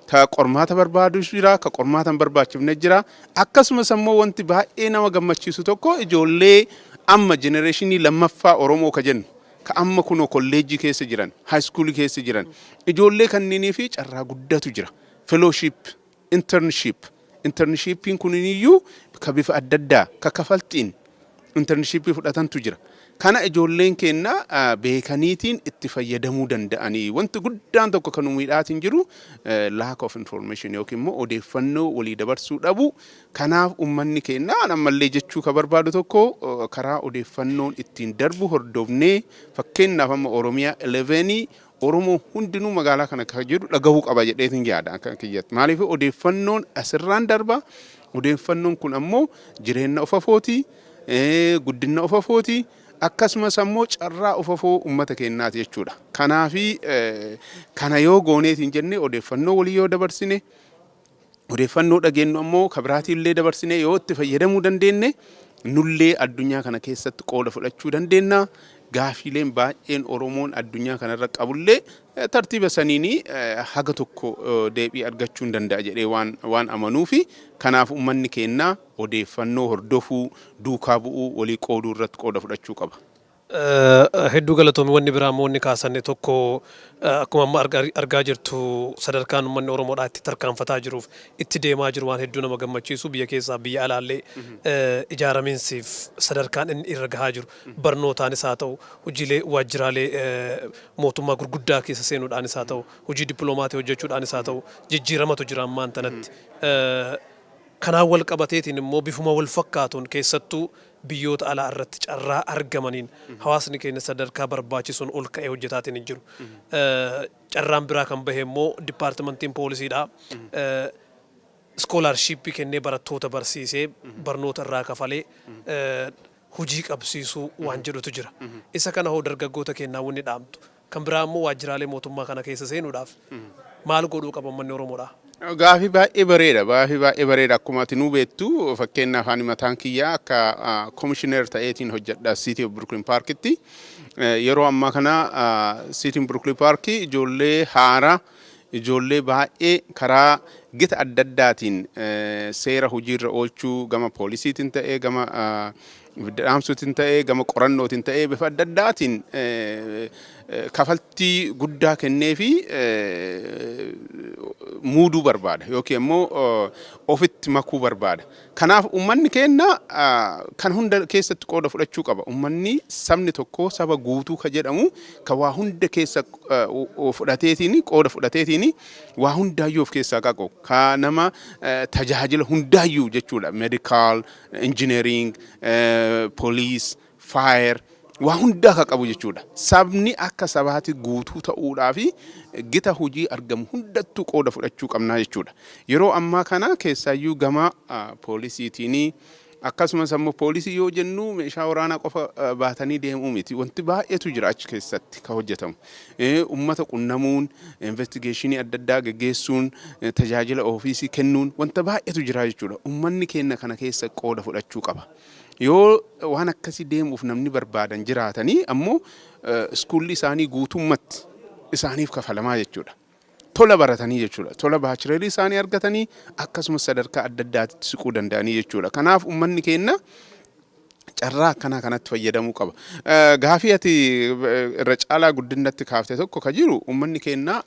ka qormaata barbaadu jira, ka qormaata barbaachifne jira. Akkasumas immoo wanti baay'ee nama gammachiisu tokko ijoollee amma genereeshinii lammaffaa Oromoo ka jennu ka amma kunoo kolleejjii keessa jiran, high school keessa jiran ijoollee kanneenii fi carraa guddatu jira. Fellowship, internshipiin kuniniyyuu ka bifa adda addaa ka kafaltiin internshipii fudhatantu jira. Kana ijoolleen keenya beekaniitiin itti fayyadamuu danda'anii wanti guddaan tokko kan uumidhaatiin jiru lack of information yookiin immoo odeeffannoo walii dabarsuu dhabu. Kanaaf uummanni keenya ammallee jechuu ka barbaadu tokko karaa odeeffannoon ittiin darbu hordofnee fakkeenyaaf amma OROMIA11 Oromoo hundinuu magaalaa kana kan jiru dhagahuu qaba jedheetiin yaada akka kiyyatti. Maaliif odeeffannoon asirraan darba odeeffannoon kun ammoo jireenya ofafooti guddina ofafooti. Akkasumas ammoo carraa ofafoo uummata keenyaati jechuudha. Kanaafi kana yoo gooneetiin jenne odeeffannoo walii yoo dabarsine odeeffannoo dhageenyu ammoo kabiraatii illee dabarsine yoo itti fayyadamuu dandeenye nullee addunyaa kana keessatti qooda fudhachuu dandeenya. Gaafiileen baay'een Oromoon addunyaa kanarra qabullee tartiiba saniini haga tokko deebii argachuu danda'a jedhee waan amanuufi kanaaf uummanni keenya odeeffannoo hordofuu duukaa bu'uu walii qooduu irratti qooda fudhachuu qaba. Hedduu galatoomii wanni biraa immoo inni kaasanne tokko akkuma amma argaa jirtu sadarkaan uummanni Oromoodhaa itti tarkaanfataa jiruuf itti deemaa jiru waan hedduu nama gammachiisu biyya keessaa biyya alaallee ijaaramiinsiif sadarkaan inni irra gahaa jiru barnootaanis haa ta'u hojiilee waajjiraalee mootummaa gurguddaa keessa seenuudhaanis haa ta'u hojii dippiloomaatii hojjechuudhaanis haa ta'u jijjiiramatu jira ammaan tanatti. Kanaan wal qabateetiin immoo bifuma wal fakkaatuun keessattuu biyyoota alaa irratti carraa argamaniin hawaasni keenya sadarkaa barbaachisuun ol ka'ee hojjetaatiin hin jiru. Carraan biraa kan bahe immoo dipaartimentiin poolisiidhaa iskoolaarshiippii kennee barattoota barsiisee barnoota irraa kafalee hojii qabsiisuu waan jedhutu jira. Isa kana hoo dargaggoota kennaa wanni dhaamtu. Kan biraa immoo waajjiraalee mootummaa kana keessa seenuudhaaf maal godhuu qaba uummanni Oromoodhaa? Gaafii baay'ee bareeda. Gaafii baay'ee bareeda. Akkuma ati nuu beektu fakkeenyaaf ani mataan kiyyaa akka komishineer ta'eetiin hojjedha City of Brooklyn Parkitti. Yeroo ammaa kana City of Brooklyn Park ijoollee haaraa ijoollee baay'ee karaa gita adda addaatiin seera hojiirra oolchuu gama poolisiitiin ta'ee gama dhaamsuutiin ta'ee gama qorannootiin ta'ee bifa adda addaatiin kafaltii guddaa kennee fi muuduu barbaada yookiin immoo ofitti makuu barbaada. Kanaaf uummanni keenya kan hunda keessatti qooda fudhachuu qaba. Uummanni sabni tokko saba guutuu ka jedhamu ka waa hunda keessa fudhateetiin qooda fudhateetiin waa hundaayyuu of keessaa qabu. Ka nama tajaajila hundaayyuu jechuudha. Medical, engineering, police, fire. Waa hundaa ka qabu jechuudha. Sabni akka sabaatti guutuu ta'uudhaa fi gita hojii argamu hundattuu qooda fudhachuu qabnaa jechuudha. Yeroo ammaa kana keessaayyuu gama poolisiitiin akkasumas ammoo poolisii yoo jennu meeshaa waraanaa qofa baatanii deemuu miti. Wanti baay'eetu jira achi keessatti ka hojjetamu. Uummata qunnamuun, investigeeshinii adda addaa gaggeessuun, tajaajila ofiisii kennuun wanta baay'eetu jira jechuudha. Uummanni keenya kana keessa qooda fudhachuu qaba. Yoo waan akkasii deemuuf namni barbaadan jiraatanii ammoo iskuulli isaanii guutummatti isaaniif kafalamaa jechuudha. Tola baratanii jechuudha. Tola baachileerii isaanii argatanii akkasumas sadarkaa adda addaatti siquu danda'anii jechuudha. Kanaaf uummanni keenya carraa akkanaa kanatti fayyadamuu qaba. Gaafii ati irra caalaa guddinatti kaaftee tokko ka jiru uummanni keenya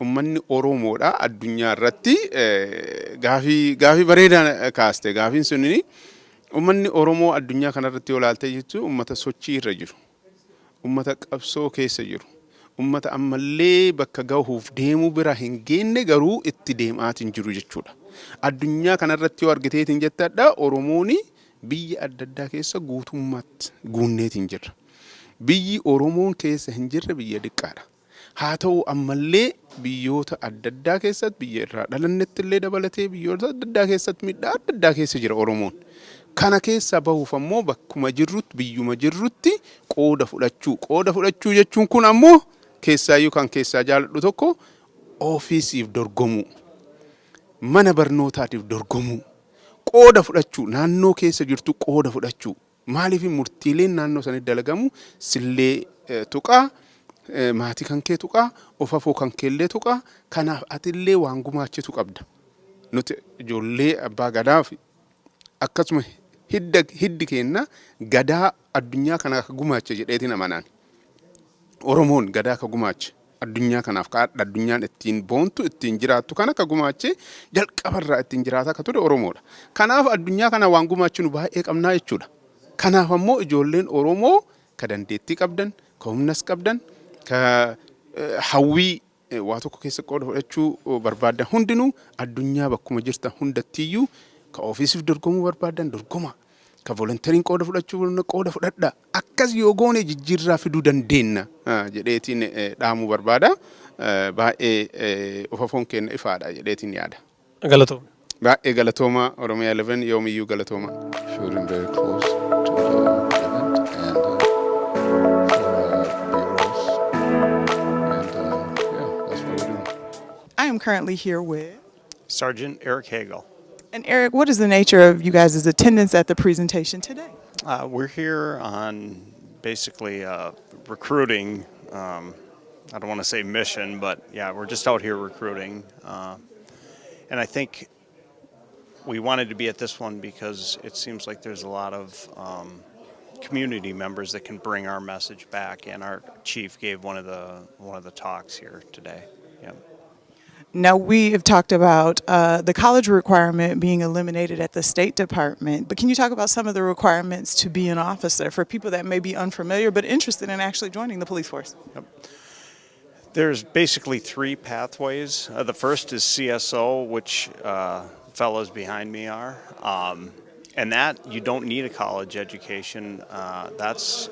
uummanni Oromoodha addunyaa irratti gaafii bareedaa kaaste. Gaafiin sunni uummanni Oromoo addunyaa kanarratti yoo ilaalte jechuun uummata sochii irra jiru. Uummata qabsoo keessa jiru. Uummata ammallee bakka gahuuf deemuu bira hin geenne garuu itti deemaatiin jiru jechuudha. Addunyaa kanarratti yoo argiteetiin jettadha Oromoon biyya adda addaa keessa guutummaatti guunneetiin jirra. Biyyi Oromoon keessa hin jirre biyya xiqqaadha. Haa ta'u ammallee biyyoota adda addaa keessatti biyya irraa dhalannetti illee dabalatee biyyoota adda addaa keessatti miidhaa adda addaa keessa jira Oromoon. Kana keessa bahuuf ammoo bakkuma jirrutti biyyuma jirrutti qooda fudhachuu. Qooda fudhachuu jechuun kun ammoo keessaayyuu kan keessaa jaalladhu tokko ofiisiif dorgomuu. Mana barnootaatiif dorgomuu. Qooda fudhachuu naannoo keessa jirtu qooda fudhachuu. Maaliif murtiileen naannoo sanatti dalagamu sillee tuqaa. Maatii kan kee tuqaa, ofafoo kan keellee tuqaa, kanaaf atillee waan gumaachitu qabda. Nuti ijoollee abbaa gadaa fi akkasuma hiddi keenya gadaa addunyaa kanaaf gumaache jedheetiin amanaan. Oromoon gadaa ka gumaache addunyaa kanaaf kaadha addunyaan ittiin boontu ittiin jiraattu kana ka gumaache jalqabarraa ittiin jiraataa ka ture Oromoodha. Kanaaf addunyaa kana waan gumaachinu baay'ee qabnaa jechuudha. Kanaaf ammoo ijoolleen Oromoo ka dandeettii qabdan, ka humnas qabdan, ka hawwii waa tokko keessa qooda fudhachuu barbaadan hundinuu addunyaa bakkuma jirtan hundattiyyuu ka ofiisiif dorgomuu barbaadan dorgoma. Ka volonteeriin qooda fudhachuu qooda fudhadha. Akkas yoo goone jijjiirraa fiduu dandeenya jedheetiin dhaamuu barbaada. Baay'ee ofafoon keenya ifaadha jedheetiin yaada. Galatooma. Baay'ee galatooma Oromiyaa 11 yoomiyyuu galatooma. Shooting very close to the event and I am currently here with Sergeant Eric Hagel. And Eric, what is the nature of you guys' attendance at the presentation today? We're here on basically recruiting. I don't want to say mission, but yeah, we're just out here recruiting. And I think we wanted to be at this one because it seems like there's a lot of community members that can bring our message back. And our chief gave one of the talks here today. Yeah. Now, we have talked about the college requirement being eliminated at the State Department, but can you talk about some of the requirements to be an officer for people that may be unfamiliar but interested in actually joining the police force? Yep. There's basically 3 pathways. The first is CSO, which fellows behind me are. And that, you don't need a college education.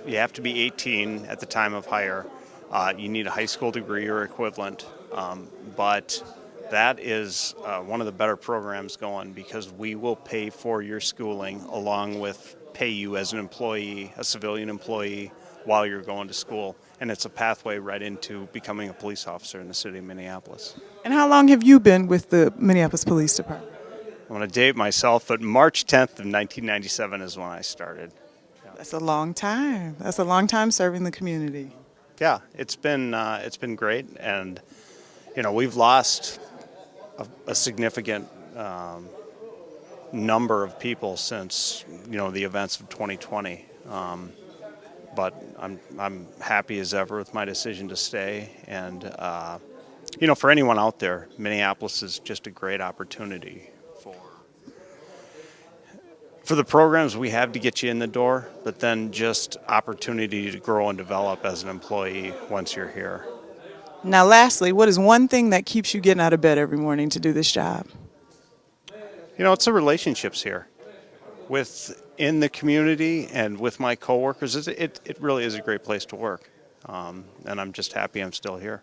You have to be 18 at the time of hire. You need a high school degree or equivalent. But that is one of the better programs going, because we will pay for your schooling along with pay you as an employee, a civilian employee, while you're going to school. And it's a pathway right into becoming a police officer in the city of Minneapolis. And how long have you been with the Minneapolis Police Department? I'm going to date myself, but March 10th of 1997 is when I started. Yeah. That's a long time. That's a long time serving the community. Yeah, it's been great, and we've lost a significant number of people since the events of 2020. But I'm happy as ever with my decision to stay, and for anyone out there, Minneapolis is just a great opportunity for the programs we have to get you in the door, but then just opportunity to grow and develop as an employee once you're here. Now, lastly, what is one thing that keeps you getting out of bed every morning to do this job? It's the relationships here within the community and with my coworkers. It really is a great place to work, and I'm just happy I'm still here.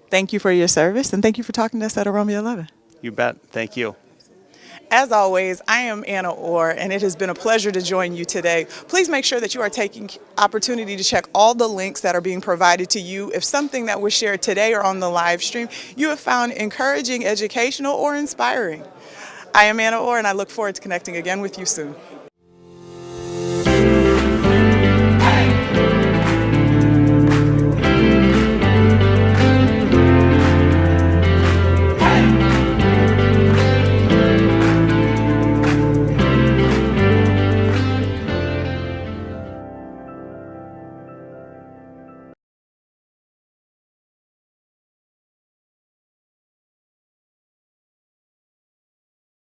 Thank you for your service, and thank you for talking to us at OROMIA11. You bet. Thank you. As always, I am Anna Orr, and it has been a pleasure to join you today. Please make sure that you are taking opportunity to check all the links that are being provided to you. If something that was shared today or on the live stream you have found encouraging, educational, or inspiring. I am Anna Orr, and I look forward to connecting again with you soon.